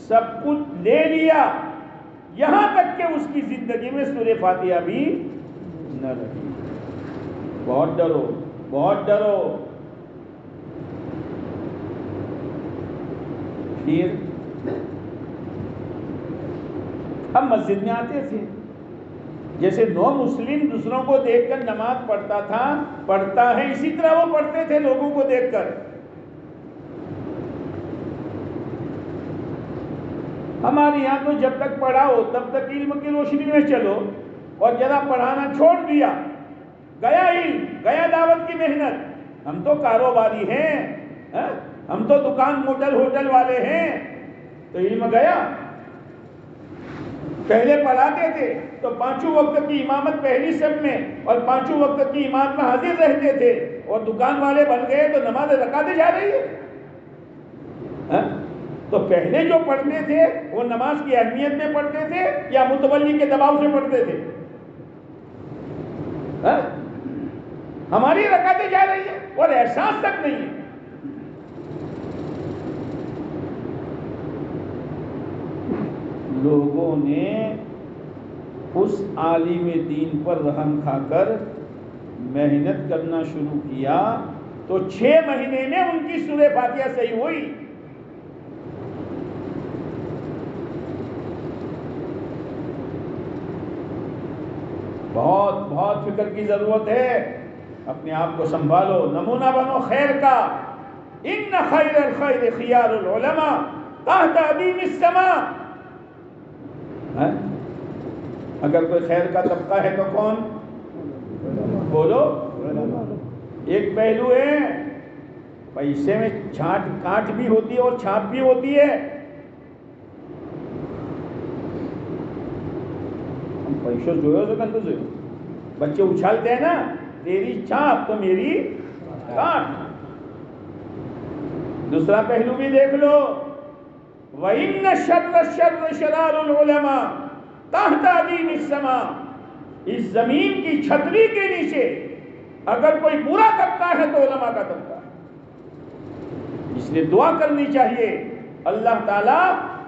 سب کچھ لے لیا، یہاں تک کہ اس کی زندگی میں سورہ فاتحہ بھی نہ رہی۔ بہت ڈرو، بہت ڈرو۔ پھر ہم مسجد میں آتے تھے، جیسے نو مسلم دوسروں کو دیکھ کر نماز پڑھتا تھا، پڑھتا ہے، اسی طرح وہ پڑھتے تھے لوگوں کو دیکھ کر۔ ہمارے یہاں تو جب تک پڑھاؤ تب تک علم کی روشنی میں چلو، اور ذرا پڑھانا چھوڑ دیا، گیا علم، گیا دعوت کی محنت۔ ہم تو کاروباری ہیں، ہم تو دکان موٹل ہوٹل والے ہیں، تو علم گیا۔ پہلے پڑھاتے تھے تو 5 وقت کی امامت پہلی صف میں اور 5 وقت کی امامت میں حاضر رہتے تھے، اور دکان والے بن گئے تو نماز رکعتیں جا رہی ہے۔ تو پہلے جو پڑھتے تھے وہ نماز کی اہمیت میں پڑھتے تھے یا متولی کے دباؤ سے پڑھتے تھے؟ ہماری رکعتیں جا رہی ہیں اور احساس تک نہیں ہے۔ لوگوں نے اس عالم دین پر رحم کھا کر محنت کرنا شروع کیا، تو 6 مہینے میں ان کی سورہ فاتحہ صحیح ہوئی۔ بہت بہت فکر کی ضرورت ہے، اپنے آپ کو سنبھالو، نمونہ بنو خیر کا۔ ان خیر الخیر خیار العلماء تحت عدیم السماء۔ اگر کوئی خیر کا طبقہ ہے تو کون؟ بولو۔ ایک پہلو ہے پیسے میں کاٹ بھی ہوتی ہے اور چھاپ بھی ہوتی ہے. ہم پیسوں جو ہے تو کنٹو سے بچے اچھالتے ہیں نا, تیری چھاپ تو میری کاٹ. دوسرا پہلو بھی دیکھ لو, وَإِنَّ الشَّرَّ شَرَارُ الْعُلَمَاءِ تَحْتَ عَدِيمِ السَّمَاءِ. اس زمین کی چھتری کے نیچے اگر کوئی برا کرتا ہے تو علماء کا طبقہ ہے. اس لیے دعا کرنی چاہیے اللہ تعالی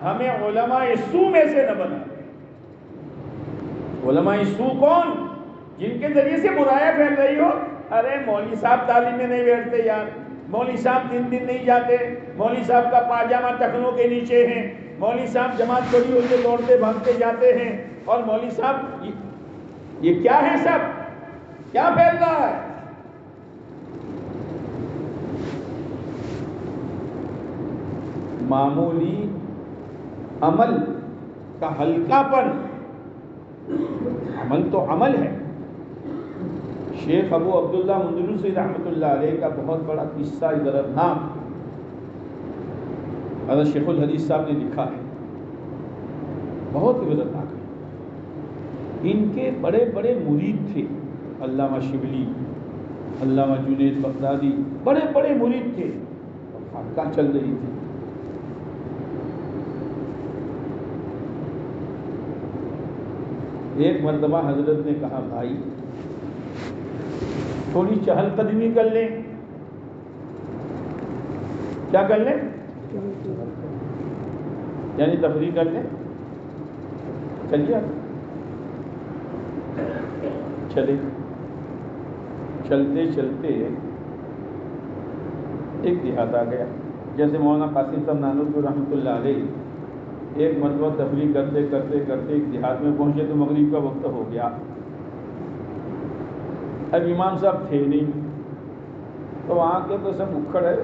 ہمیں علماء سو میں سے نہ بنا. علماء سو کون؟ جن کے ذریعے سے برائیاں پھیل رہی ہو. ارے مولوی صاحب تعلیم میں نہیں بیٹھتے یار, مولوی صاحب 3 دن نہیں جاتے, مولوی صاحب کا پاجامہ ٹخنوں کے نیچے ہیں, مولوی صاحب جماعت چھوڑی ہوتے دوڑتے بھاگتے جاتے ہیں, اور مولوی صاحب یہ کیا ہے, سب کیا پھیل رہا ہے؟ معمولی عمل کا ہلکا پن, عمل تو عمل ہے. شیخ ابو عبداللہ مندلوسی رحمۃ اللہ علیہ کا بہت بڑا قصہ دردناک حضرت شیخ الحدیث صاحب نے لکھا ہے, بہت دردناک ہے. ان کے بڑے بڑے مرید تھے, علامہ شبلی, علامہ جنید بغدادی, بڑے بڑے مرید تھے, اور خانقاہ چل رہی تھی. ایک مرتبہ حضرت نے کہا, بھائی تھوڑی چہل قدمی کر لیں. کیا کر لیں؟ یعنی تفریح کر لیں. چلیے چلے. چلتے چلتے ایک دیہات آ گیا. جیسے مولانا قاسم صاحب نانوتوی رحمۃ اللہ علیہ ایک مرتبہ تفریح کرتے کرتے کرتے ایک دیہات میں پہنچے تو مغرب کا وقت ہو گیا. اب امام صاحب تھے نہیں, تو وہاں کے تو سب اکھڑ ہے,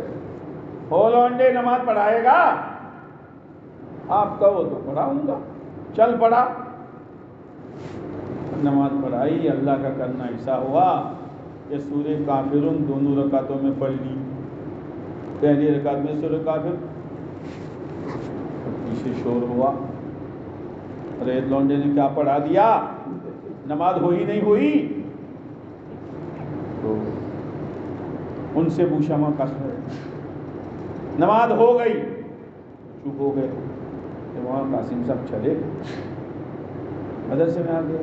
ہو لونڈے نماز پڑھائے گا, آپ کہو تو پڑھاؤں گا. چل پڑا, نماز پڑھائی. اللہ کا کرنا ایسا ہوا کہ سورہ کافرون دونوں رکعتوں میں پڑھ لی. پہلی رکعت میں سورہ کافر, پیچھے شور ہوا, ارے لونڈے نے کیا پڑھا دیا, نماز ہوئی نہیں ہوئی. تو ان سے پوچھا ماں قسم نماز ہو گئی, چپ ہو گئے. وہاں قاسم صاحب چلے, مدرسے میں آ گئے.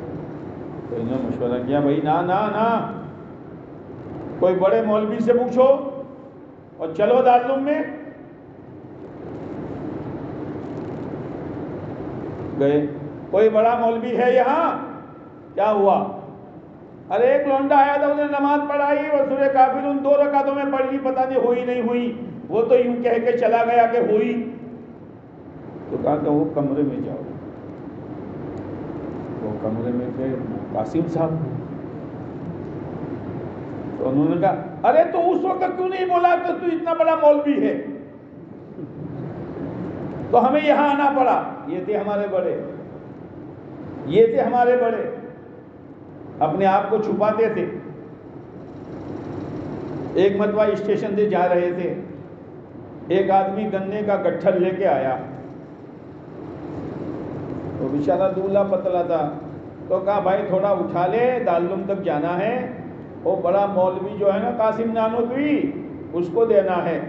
تو انہوں نے مشورہ کیا, بھائی نا نا نا, کوئی بڑے مولوی سے پوچھو اور چلو دارالعلوم میں. گئے, کوئی بڑا مولوی ہے یہاں؟ کیا ہوا؟ ارے ایک لونڈا آیا تھا, انہوں نے نماز پڑھائی اور سورہ کافرون 2 رکعتوں میں پڑھ لی, پتہ نہیں ہوئی نہیں ہوئی. وہ تو یوں کہہ کے چلا گیا کہ ہوئی. تو کہا کہ وہ کمرے میں جاؤ. وہ کمرے میں تھے قاسم صاحب. تو انہوں نے کہا, ارے تو اس وقت کیوں نہیں بولا کہ تو اتنا بڑا مولوی ہے, تو ہمیں یہاں آنا پڑا. یہ تھے ہمارے بڑے, یہ تھے ہمارے بڑے, اپنے آپ کو چھپاتے تھے. ایک مرتبہ اسٹیشن سے جا رہے تھے, ایک آدمی گنے کا گٹھل لے کے آیا. تو بیچارہ دولہا پتلا تھا, تو کہا بھائی تھوڑا اٹھا لے, دارالعلوم تک جانا ہے. وہ بڑا مولوی جو ہے نا قاسم نانوتوی, اس کو دینا ہے,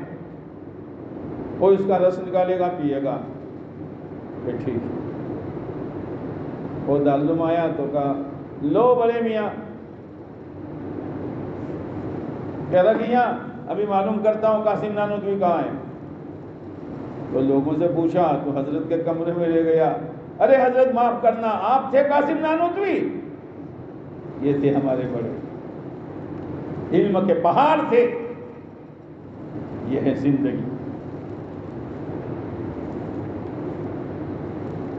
وہ اس کا رس نکالے گا پیے گا. کہ ٹھیک. وہ دارالعلوم آیا تو کہا, لو بڑے میاں, کہہ رہا کہ یہاں ابھی معلوم کرتا ہوں قاسم نانوتوی کہاں ہے. تو لوگوں سے پوچھا تو حضرت کے کمرے میں لے گیا. ارے حضرت معاف کرنا, آپ تھے قاسم نانوتوی؟ یہ تھے ہمارے بڑے, علم کے پہاڑ تھے. یہ ہے زندگی.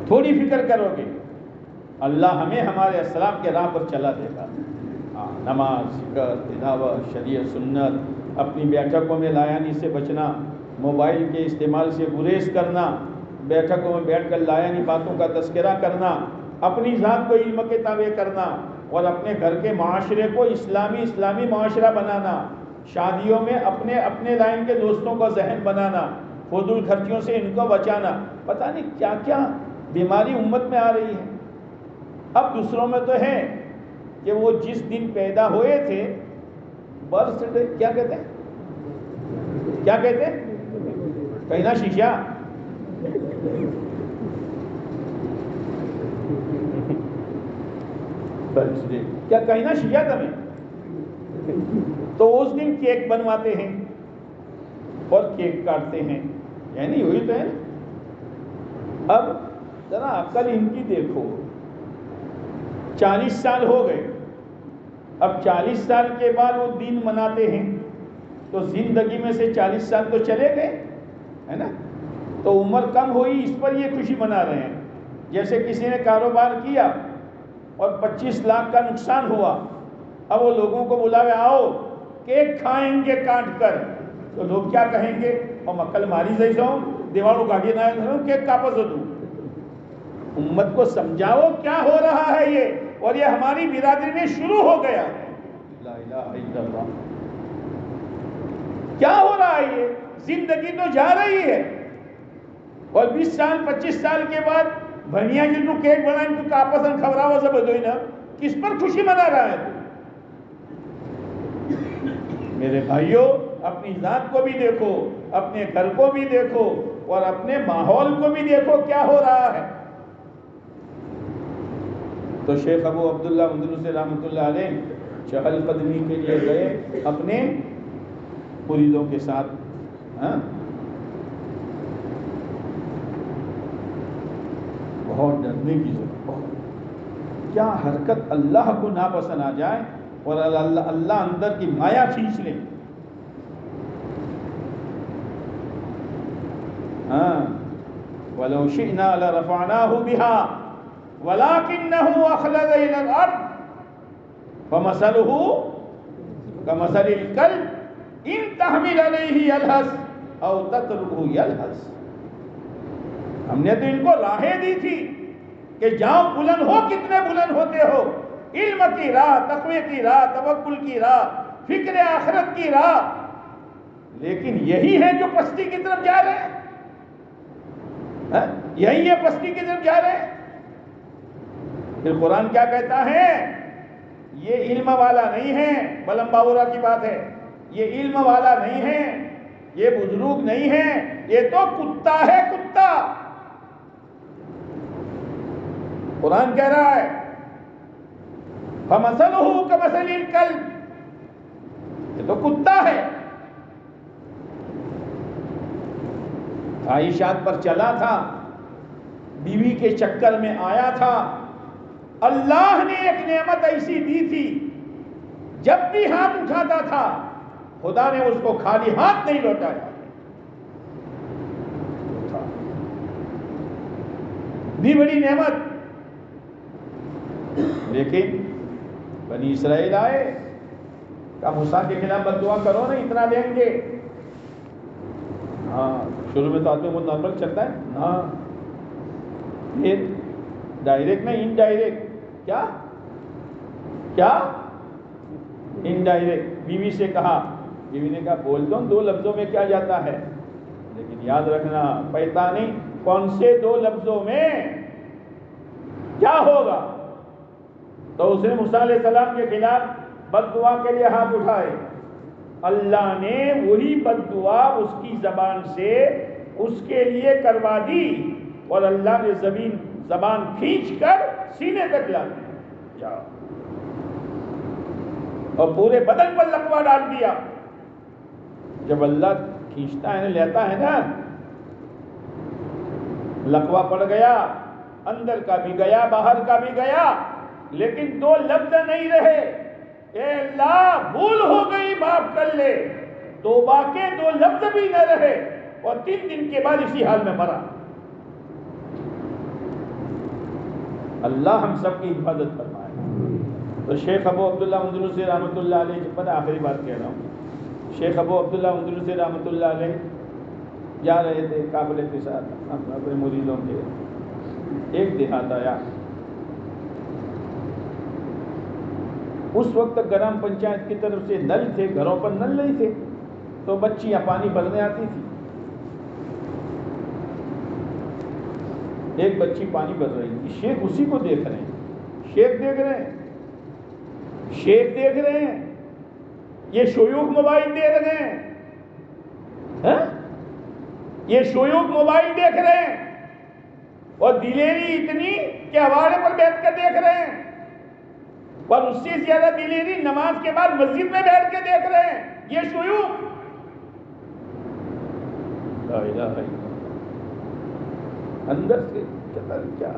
تھوڑی فکر کرو گے, اللہ ہمیں ہمارے اسلام کے راہ پر چلا دے گا. نماز, ذکر, تلاوت, شریعت, سنت, اپنی بیٹھکوں میں لایانی سے بچنا, موبائل کے استعمال سے گریز کرنا, بیٹھکوں میں بیٹھ کر لایانی باتوں کا تذکرہ کرنا, اپنی ذات کو علم کے تابع کرنا, اور اپنے گھر کے معاشرے کو اسلامی معاشرہ بنانا. شادیوں میں اپنے اپنے لائن کے دوستوں کو ذہن بنانا، فضول خرچیوں سے ان کو بچانا، پتہ نہیں کیا کیا بیماری امت میں آ رہی ہے۔ اب دوسروں میں تو ہے کہ وہ جس دن پیدا ہوئے تھے، برتھ ڈے کیا کہتے ہیں، کیا کہتے ہیں، کہنا شیشہ، برتھ ڈے کیا کہنا شیشہ تمہیں، تو اس دن کیک بنواتے ہیں اور کیک کاٹتے ہیں، یعنی وہی تو ہے نا۔ اب ذرا عقل ان کی دیکھو، 40 سال ہو گئے، اب 40 سال کے بعد وہ دن مناتے ہیں، تو زندگی میں سے 40 سال تو چلے گئے ہے نا، تو عمر کم ہوئی، اس پر یہ خوشی منا رہے ہیں۔ جیسے کسی نے کاروبار کیا اور 25 لاکھ کا نقصان ہوا، اب وہ لوگوں کو بلاوے آؤ کیک کھائیں گے کاٹ کر، تو لوگ کیا کہیں گے، اور مکل ماری جیسا ہوں دیواروں کاٹی نہ کیک کاپس ہو دوں۔ امت کو سمجھاؤ کیا ہو رہا ہے یہ، اور یہ ہماری برادری میں شروع ہو گیا ہے۔ لا الہ الا اللہ، کیا ہو رہا ہے یہ، زندگی تو جا رہی ہے، اور 20 سال 25 سال کے بعد بھنیا جن کو کیک بنائیں تو آپس میں خبراو سے بدوئی نا، کس پر خوشی منا رہا ہے تو؟ میرے بھائیوں، اپنی ذات کو بھی دیکھو، اپنے گھر کو بھی دیکھو، اور اپنے ماحول کو بھی دیکھو کیا ہو رہا ہے۔ تو شیخ ابو عبداللہ اندلسی رحمۃ اللہ علیہ چہل قدمی کے لیے گئے اپنے مریدوں کے ساتھ، بہت ڈرنے کی ضرورت، کیا حرکت اللہ کو ناپسند آ جائے اور اللہ اندر کی مایا کھینچ لے۔ وَلَوْ شِئْنَا لَرَفَعْنَاهُ بِهَا وَلَكِنَّهُ أَخْلَدَ إِلَى الْأَرْضِ فَمَثَلُهُ كَمَثَلِ الْكَلْبِ إِنْ تَحْمِلْ عَلَيْهِ يَلْهَثْ أَوْ تَتْرُكْهُ يَلْهَثْ۔ ہم نے تو ان کو راہیں دی تھی کہ جاؤ بلند ہو، کتنے بلند ہوتے ہو، علم کی راہ، تقوی کی راہ، توکل کی راہ، فکر آخرت کی راہ، لیکن یہی ہے جو پستی کی طرف جا رہے ہیں، یہی ہے پستی کی طرف جا رہے ہیں۔ پھر قرآن کیا کہتا ہے، یہ علم والا نہیں ہے، بلم باورا کی بات ہے، یہ علم والا نہیں ہے، یہ بزرگ نہیں ہے، یہ تو کتا ہے، کتا۔ قرآن کہہ رہا ہے فَمَثَلُهُ كَمَثَلِ الْكَلْبِ، یہ تو کتا ہے۔ خواہشات پر چلا تھا، بیوی کے چکر میں آیا تھا، اللہ نے ایک نعمت ایسی دی تھی، جب بھی ہاتھ اٹھاتا تھا خدا نے اس کو خالی ہاتھ نہیں لوٹایا، دی بڑی نعمت۔ لیکن بنی اسرائیل آئے، کہا موسیٰ کے خلاف بد دعا کرو نا، اتنا دیں گے۔ ہاں شروع میں تو آدمی بہت نارمل چلتا ہے، ہاں یہ ڈائریکٹ نہیں انڈائریکٹ، کیا کیا انڈائریکٹ۔ بیوی سے کہا، بیوی نے کہا بول دو 2 لفظوں میں کیا جاتا ہے، لیکن یاد رکھنا پتا نہیں کون سے 2 لفظوں میں کیا ہوگا۔ تو اس نے موسیٰ علیہ السلام کے خلاف بد دعا کے لیے ہاتھ اٹھائے، اللہ نے وہی بد دعا اس کی زبان سے اس کے لیے کروا دی، اور اللہ نے زبان کھینچ کر سینے تک لا دی، اور پورے بدن پر لقوہ ڈال دیا۔ جب اللہ کھینچتا ہے نا، لیتا ہے نا، لقوہ پڑ گیا، اندر کا بھی گیا باہر کا بھی گیا، لیکن 2 لفظ نہیں رہے، اے اللہ بھول ہو گئی معاف کر لے، توبہ کے 2 لفظ بھی نہ رہے، اور 3 دن کے بعد اسی حال میں مرا۔ اللہ ہم سب کی حفاظت فرمائے۔ تو شیخ ابو عبداللہ اندلسی رحمۃ اللہ علیہ، پتہ آخری بات کہہ رہا ہوں، شیخ ابو عبداللہ اندلسی رحمۃ اللہ علیہ جا رہے تھے قافلے کے ساتھ اپنے مریدوں کے، ایک دیہات آیا، اس وقت تک گرام پنچایت کی طرف سے نل تھے، گھروں پر نل نہیں تھے، تو بچیاں پانی بھرنے آتی تھی. ایک بچی پانی بھر رہی تھی، شیخ اسی کو دیکھ رہے ہیں، شیخ دیکھ رہے ہیں، شیخ دیکھ رہے ہیں، یہ شیوخ موبائل دیکھ رہے ہیں، یہ شیوخ موبائل دیکھ رہے ہیں، اور دلیری اتنی کہ ہواڑے پر بیٹھ کر دیکھ رہے ہیں، اور اس سے زیادہ دلیری نماز کے بعد مسجد میں بیٹھ کے دیکھ رہے ہیں. یہ شیوخ لا الہ الا اللہ. اندر سے کیا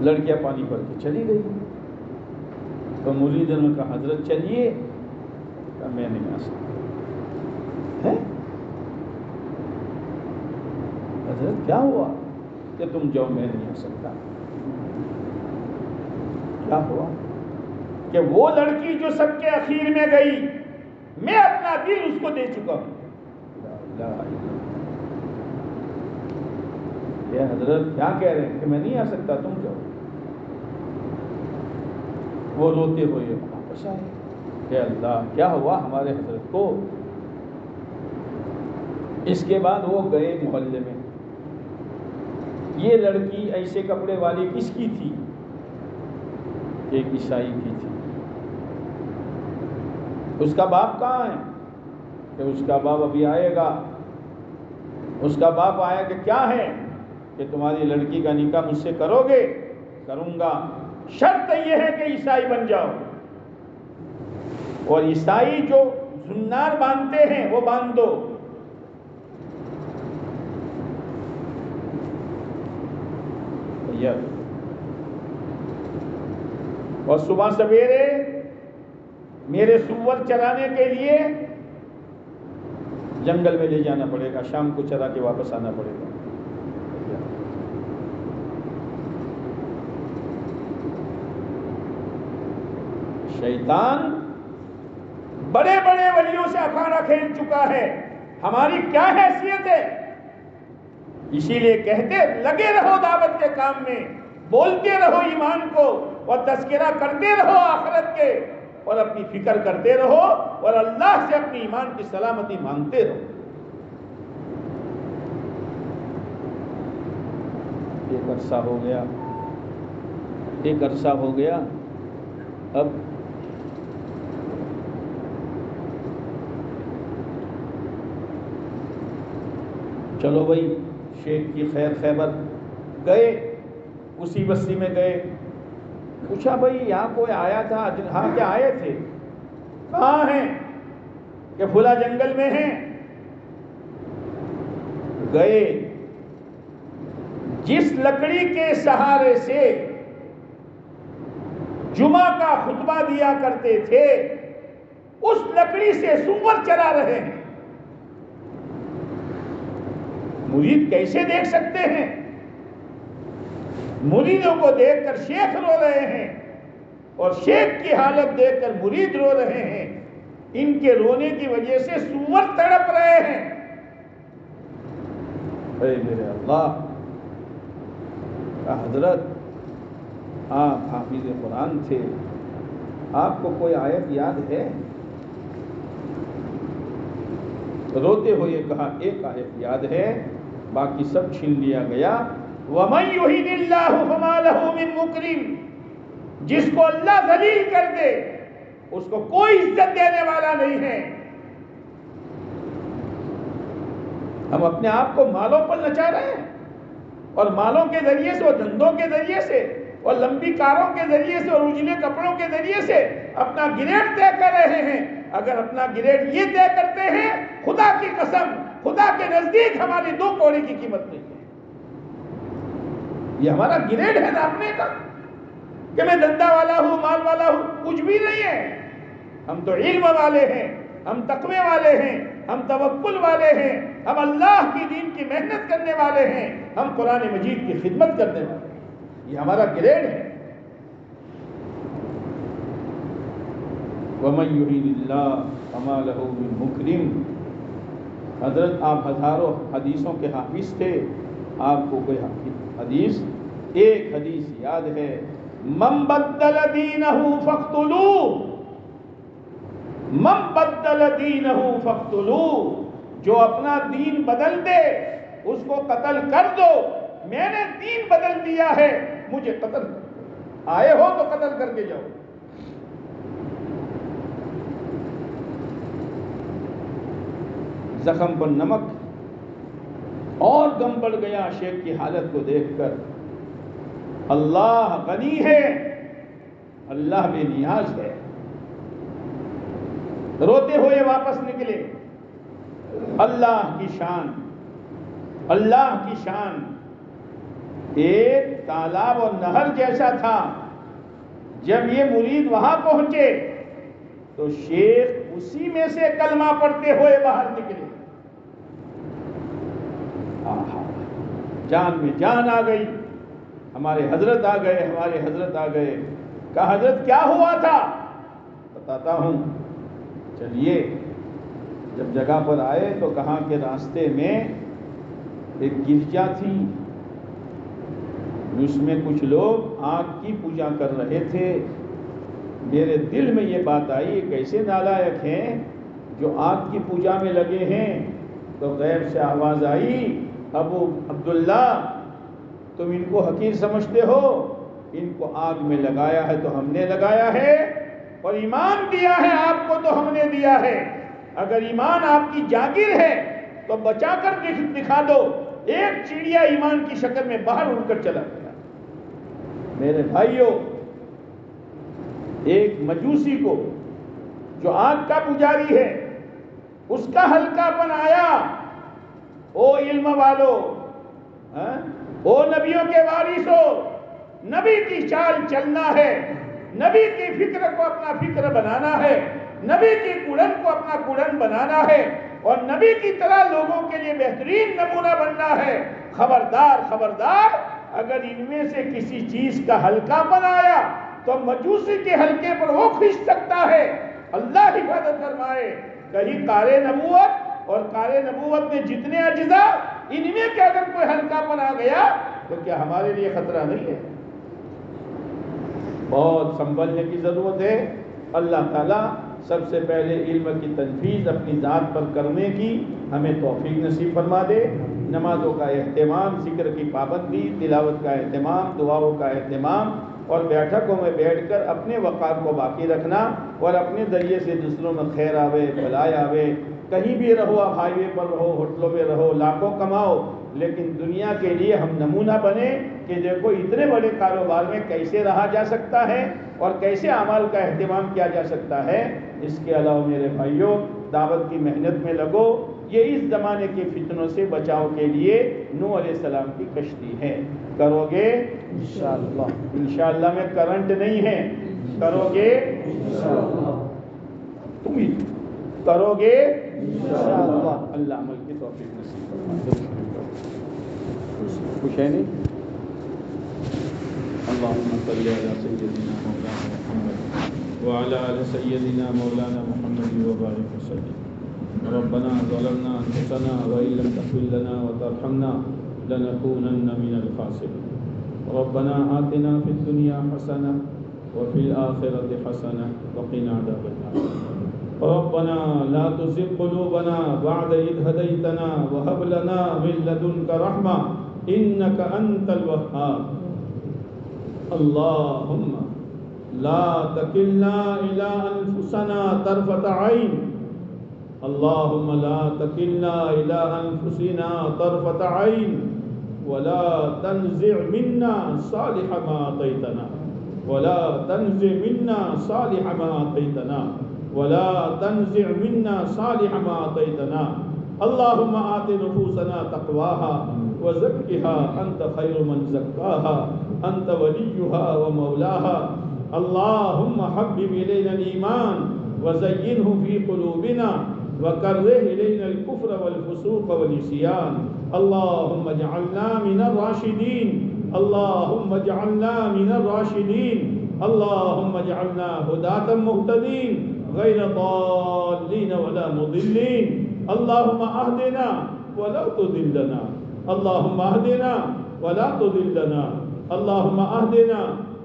لڑکیاں پانی بھر کے چلی گئی. تو مریدوں نے کہا حضرت چلیے، کہا میں نہیں آ سکتا. حضرت کیا ہوا کہ تم جاؤ؟ میں نہیں آ سکتا. کیا ہوا کہ وہ لڑکی جو سب کے اخیر میں گئی، میں اپنا دل اس کو دے چکا ہوں. یہ حضرت کیا کہہ رہے ہیں کہ میں نہیں آ سکتا، تم جاؤ. وہ روتے ہوئے واپس آئے کہ اللہ کیا ہوا ہمارے حضرت کو. اس کے بعد وہ گئے محلے میں. یہ لڑکی ایسے کپڑے والی کس کی تھی؟ ایک عیسائی کی تھی. اس کا باپ کہاں ہے؟ کہ اس کا باپ ابھی آئے گا. اس کا باپ آیا کہ کیا ہے کہ تمہاری لڑکی کا نکاح مجھ سے کرو گے؟ کروں گا، شرط یہ ہے کہ عیسائی بن جاؤ. اور عیسائی جو زنار باندھتے ہیں وہ باندھ دو. اور صبح سویرے میرے سور چرانے کے لیے جنگل میں لے جانا پڑے گا، شام کو چرا کے واپس آنا پڑے گا. شیطان بڑے بڑے ولیوں سے اکھاڑا کھیل چکا ہے. ہماری کیا حیثیت ہے؟ اسی لیے کہتے لگے رہو دعوت کے کام میں، بولتے رہو ایمان کو، اور تذکرہ کرتے رہو آخرت کے، اور اپنی فکر کرتے رہو، اور اللہ سے اپنی ایمان کی سلامتی مانگتے رہو. ایک عرصہ ہو گیا. اب چلو بھائی شیخ کی خیر خیبر گئے، اسی بستی میں گئے. پوچھا بھائی یہاں کوئی آیا تھا؟ ہاں کیا آئے تھے؟ کہاں ہیں؟ کہ فلاں جنگل میں ہیں. گئے، جس لکڑی کے سہارے سے جمعہ کا خطبہ دیا کرتے تھے اس لکڑی سے سور چرا رہے ہیں. مرید کیسے دیکھ سکتے ہیں؟ مریدوں کو دیکھ کر شیخ رو رہے ہیں، اور شیخ کی حالت دیکھ کر مرید رو رہے ہیں. ان کے رونے کی وجہ سے سور تڑپ رہے ہیں. اے میرے اللہ، حضرت آپ حافظ قرآن تھے، آپ کو کوئی آیت یاد ہے؟ روتے ہوئے کہا ایک آیت یاد ہے، باقی سب چھین لیا گیا. وَمَن يُهِنِ اللَّهُ فَمَا لَهُ مِن مُكْرِمٍ. جس کو اللہ ذلیل کر دے اس کو کوئی عزت دینے والا نہیں ہے. ہم اپنے آپ کو مالوں پر نچا رہے ہیں، اور مالوں کے ذریعے سے، اور دھندوں کے ذریعے سے، اور لمبی کاروں کے ذریعے سے، اور اجلے کپڑوں کے ذریعے سے اپنا گریڈ طے کر رہے ہیں. اگر اپنا گریڈ یہ طے کرتے ہیں، خدا کی قسم خدا کے نزدیک ہماری 2 کوڑی کی قیمت نہیں ہے. یہ ہمارا گریڈ ہے ناپنے کا کہ میں دھندا والا ہوں، مال والا ہوں. کچھ بھی نہیں ہے. ہم تو علم والے ہیں، ہم تقوی والے ہیں، ہم توکل والے ہیں، ہم اللہ کی دین کی محنت کرنے والے ہیں، ہم قرآن مجید کی خدمت کرنے والے ہیں. یہ ہمارا گریڈ ہے. وَمَن يُهِنِ اللَّهُ فَمَا لَهُ مِن مُكْرِمٍ. حضرت آپ ہزاروں حدیثوں کے حافظ تھے، آپ کو کوئی حدیث ایک حدیث یاد ہے من بدل دینہ فاقتلوہ، من بدل دینہ فاقتلوہ، جو اپنا دین بدل دے اس کو قتل کر دو، میں نے دین بدل دیا ہے، مجھے قتل کرو، آئے ہو تو قتل کر کے جاؤ۔ زخم پر نمک، اور غم بڑھ گیا شیخ کی حالت کو دیکھ کر۔ اللہ غنی ہے، اللہ بے نیاز ہے۔ روتے ہوئے واپس نکلے۔ اللہ کی شان، اللہ کی شان، ایک تالاب اور نہر جیسا تھا۔ جب یہ مرید وہاں پہنچے تو شیخ اسی میں سے کلمہ پڑھتے ہوئے باہر نکلے۔ جان میں جان آ گئی۔ ہمارے حضرت آ گئے، ہمارے حضرت آ گئے۔ کہا حضرت کیا ہوا تھا؟ بتاتا ہوں، چلیے۔ جب جگہ پر آئے تو کہا کہ راستے میں ایک گرجا تھی، اس میں کچھ لوگ آگ کی پوجا کر رہے تھے۔ میرے دل میں یہ بات آئی، کیسے نالائق ہیں جو آگ کی پوجا میں لگے ہیں۔ تو غیب سے آواز آئی، ابو عبداللہ تم ان کو حقیر سمجھتے ہو، ان کو آگ میں لگایا ہے تو ہم نے لگایا ہے، اور ایمان دیا ہے آپ کو تو ہم نے دیا ہے۔ اگر ایمان آپ کی جاگیر ہے تو بچا کر دکھا دو۔ ایک چڑیا ایمان کی شکل میں باہر اڑ کر چلا گیا۔ میرے بھائیوں، ایک مجوسی کو جو آگ کا پجاری ہے، اس کا ہلکا پن آیا، او علم والو، او نبیوں کے وارثو، نبی کی چال چلنا ہے، نبی کی فکر کو اپنا فکر بنانا ہے، نبی کی کڑن کو اپنا کڑن بنانا ہے، اور نبی کی طرح لوگوں کے لیے بہترین نمونہ بننا ہے۔ خبردار خبردار، اگر ان میں سے کسی چیز کا ہلکا پن آیا تو مجوسی کے ہلکے پر وہ کھنچ سکتا ہے۔ اللہ حفاظت فرمائے، کہیں کار نبوت اور کار نبوت میں جتنے اجزاء، ان میں کہ اگر کوئی ہلکا پن آ گیا تو کیا ہمارے لیے خطرہ نہیں ہے؟ بہت سنبھلنے کی ضرورت ہے۔ اللہ تعالیٰ سب سے پہلے علم کی تنفیذ اپنی ذات پر کرنے کی ہمیں توفیق نصیب فرما دے۔ نمازوں کا اہتمام، ذکر کی پابندی، تلاوت کا اہتمام، دعاؤں کا اہتمام، اور بیٹھکوں میں بیٹھ کر اپنے وقار کو باقی رکھنا، اور اپنے ذریعے سے دوسروں میں خیر آوے، بھلائی آوے۔ کہیں بھی رہو، آپ ہائی وے پر رہو، ہوٹلوں میں رہو، لاکھوں کماؤ، لیکن دنیا کے لیے ہم نمونہ بنے کہ دیکھو اتنے بڑے کاروبار میں کیسے رہا جا سکتا ہے اور کیسے اعمال کا اہتمام کیا جا سکتا ہے۔ اس کے علاوہ میرے بھائیوں، دعوت کی محنت میں لگو۔ یہ اس زمانے کے فتنوں سے بچاؤ کے لیے نوح علیہ السلام کی کشتی ہے۔ کرو گے انشاءاللہ؟ انشاءاللہ میں کرنٹ نہیں ہے، کرو گے انشاءاللہ؟ تم ہی کرو گے انشاءاللہ؟ اللہ عمل کی توفیق نصیب فرمائے۔ کچھ ہے نہیں؟ اللہم صلی علی سیدنا مولانا محمد وعلی آل سیدنا مولانا محمد وبارک وسلم۔ ربنا ظلمنا انفسنا وان لم تغفر لنا وترحمنا لنكونن من الخاسرين۔ ربنا آتنا في الدنيا حسنة وفي الآخرة حسنة وقنا عذاب النار۔ ربنا لا تزغ قلوبنا بعد إذ هديتنا وهب لنا من لدنك رحمة إنك أنت الوهاب۔ اللهم لا تكلنا إلى أنفسنا طرفة عين، اللهم لا تكلنا إلى أنفسنا طرفة عين، ولا تنزع منا صالح ما أعطيتنا، ولا تنزع منا صالح ما أعطيتنا، ولا تنزع منا صالح ما أعطيتنا۔ اللهم آت نفوسنا تقواها وزكها أنت خير من زكاها أنت وليها ومولاها۔ اللهم حبب إلينا الإيمان وزينه في قلوبنا وكره إلينا الكفر والفسوق والعصيان۔ اللهم اجعلنا من الراشدين، اللهم اجعلنا من الراشدين، اللهم اجعلنا هداة مهتدين غير ضالين ولا مضلين۔ اللهم اهدنا ولا تضلنا، اللهم اهدنا ولا تضلنا، اللهم اهدنا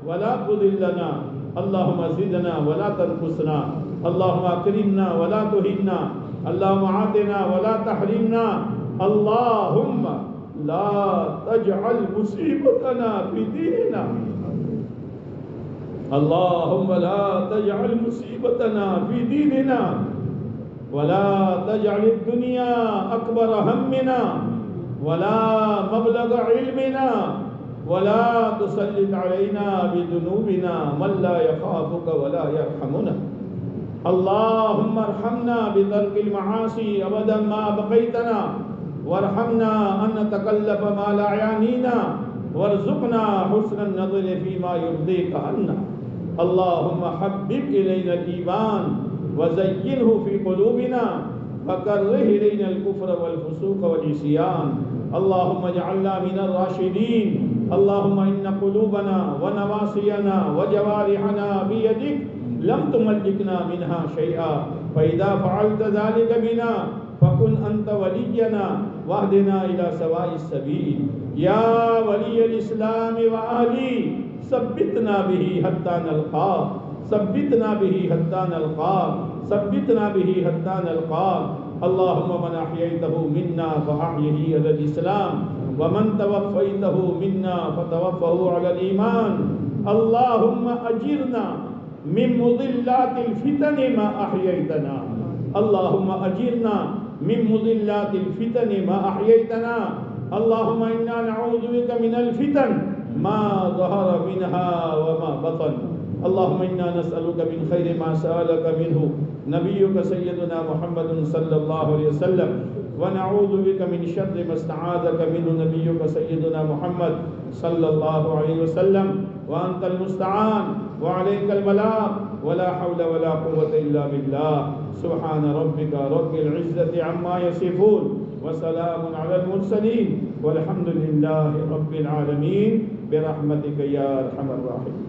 ولا تضلنا اللهم زدنا ولا تنقصنا اللهم اكرمنا ولا تهنا اللهم عاتنا ولا تحرمنا اللهم لا تجعل مصيبتنا في ديننا اللهم لا تجعل مصيبتنا في ديننا ولا تجعل الدنيا أكبر همنا ولا مبلغ علمنا ولا تسلط علينا بذنوبنا من لا يخافك ولا يرحمنا اللهم ارحمنا بترك المعاصي أبدا ما بقيتنا وارحمنا أن نتكلف ما لا يعنينا وارزقنا حسن النظر فيما يرضيك عنا اللهم حبب إلينا الإيمان وزينه في قلوبنا وكره إلينا الكفر والفسوق والعصيان اللهم اجعلنا من الراشدين اللهم إن قلوبنا ونواصينا وجوارحنا بيدك لم تملكنا منها شيئا فإذا فعلت ذلك بنا فكن أنت ولينا واهدنا إلى سواء السبيل يا ولي الإسلام وأهلي ثبتنا به حتى نلقاك ثبتنا به حتى نلقاك ثبتنا به حتى نلقاك اللهم من أحييته منا فأحيه على الإسلام ومن توفيته منا فتوفه على الإيمان اللهم أجرنا من مضلات الفتن ما أحييتنا اللهم أجرنا من مضلات الفتن ما أحييتنا اللهم إنا نعوذ بك من الفتن ما ظهر منها وما بطن اللهم إنا نسألك من خير ما سألك منه نبيك سيدنا محمد صلى الله عليه وسلم ونعوذ بك من شر ما استعاذك منه نبيك سيدنا محمد صلى الله عليه وسلم وأنت المستعان وعليك البلاغ ولا حول ولا قوة إلا بالله سبحان ربك رب العزة عما يصفون وسلام على المرسلين والحمد لله رب العالمين برحمتك يا أرحم الراحمين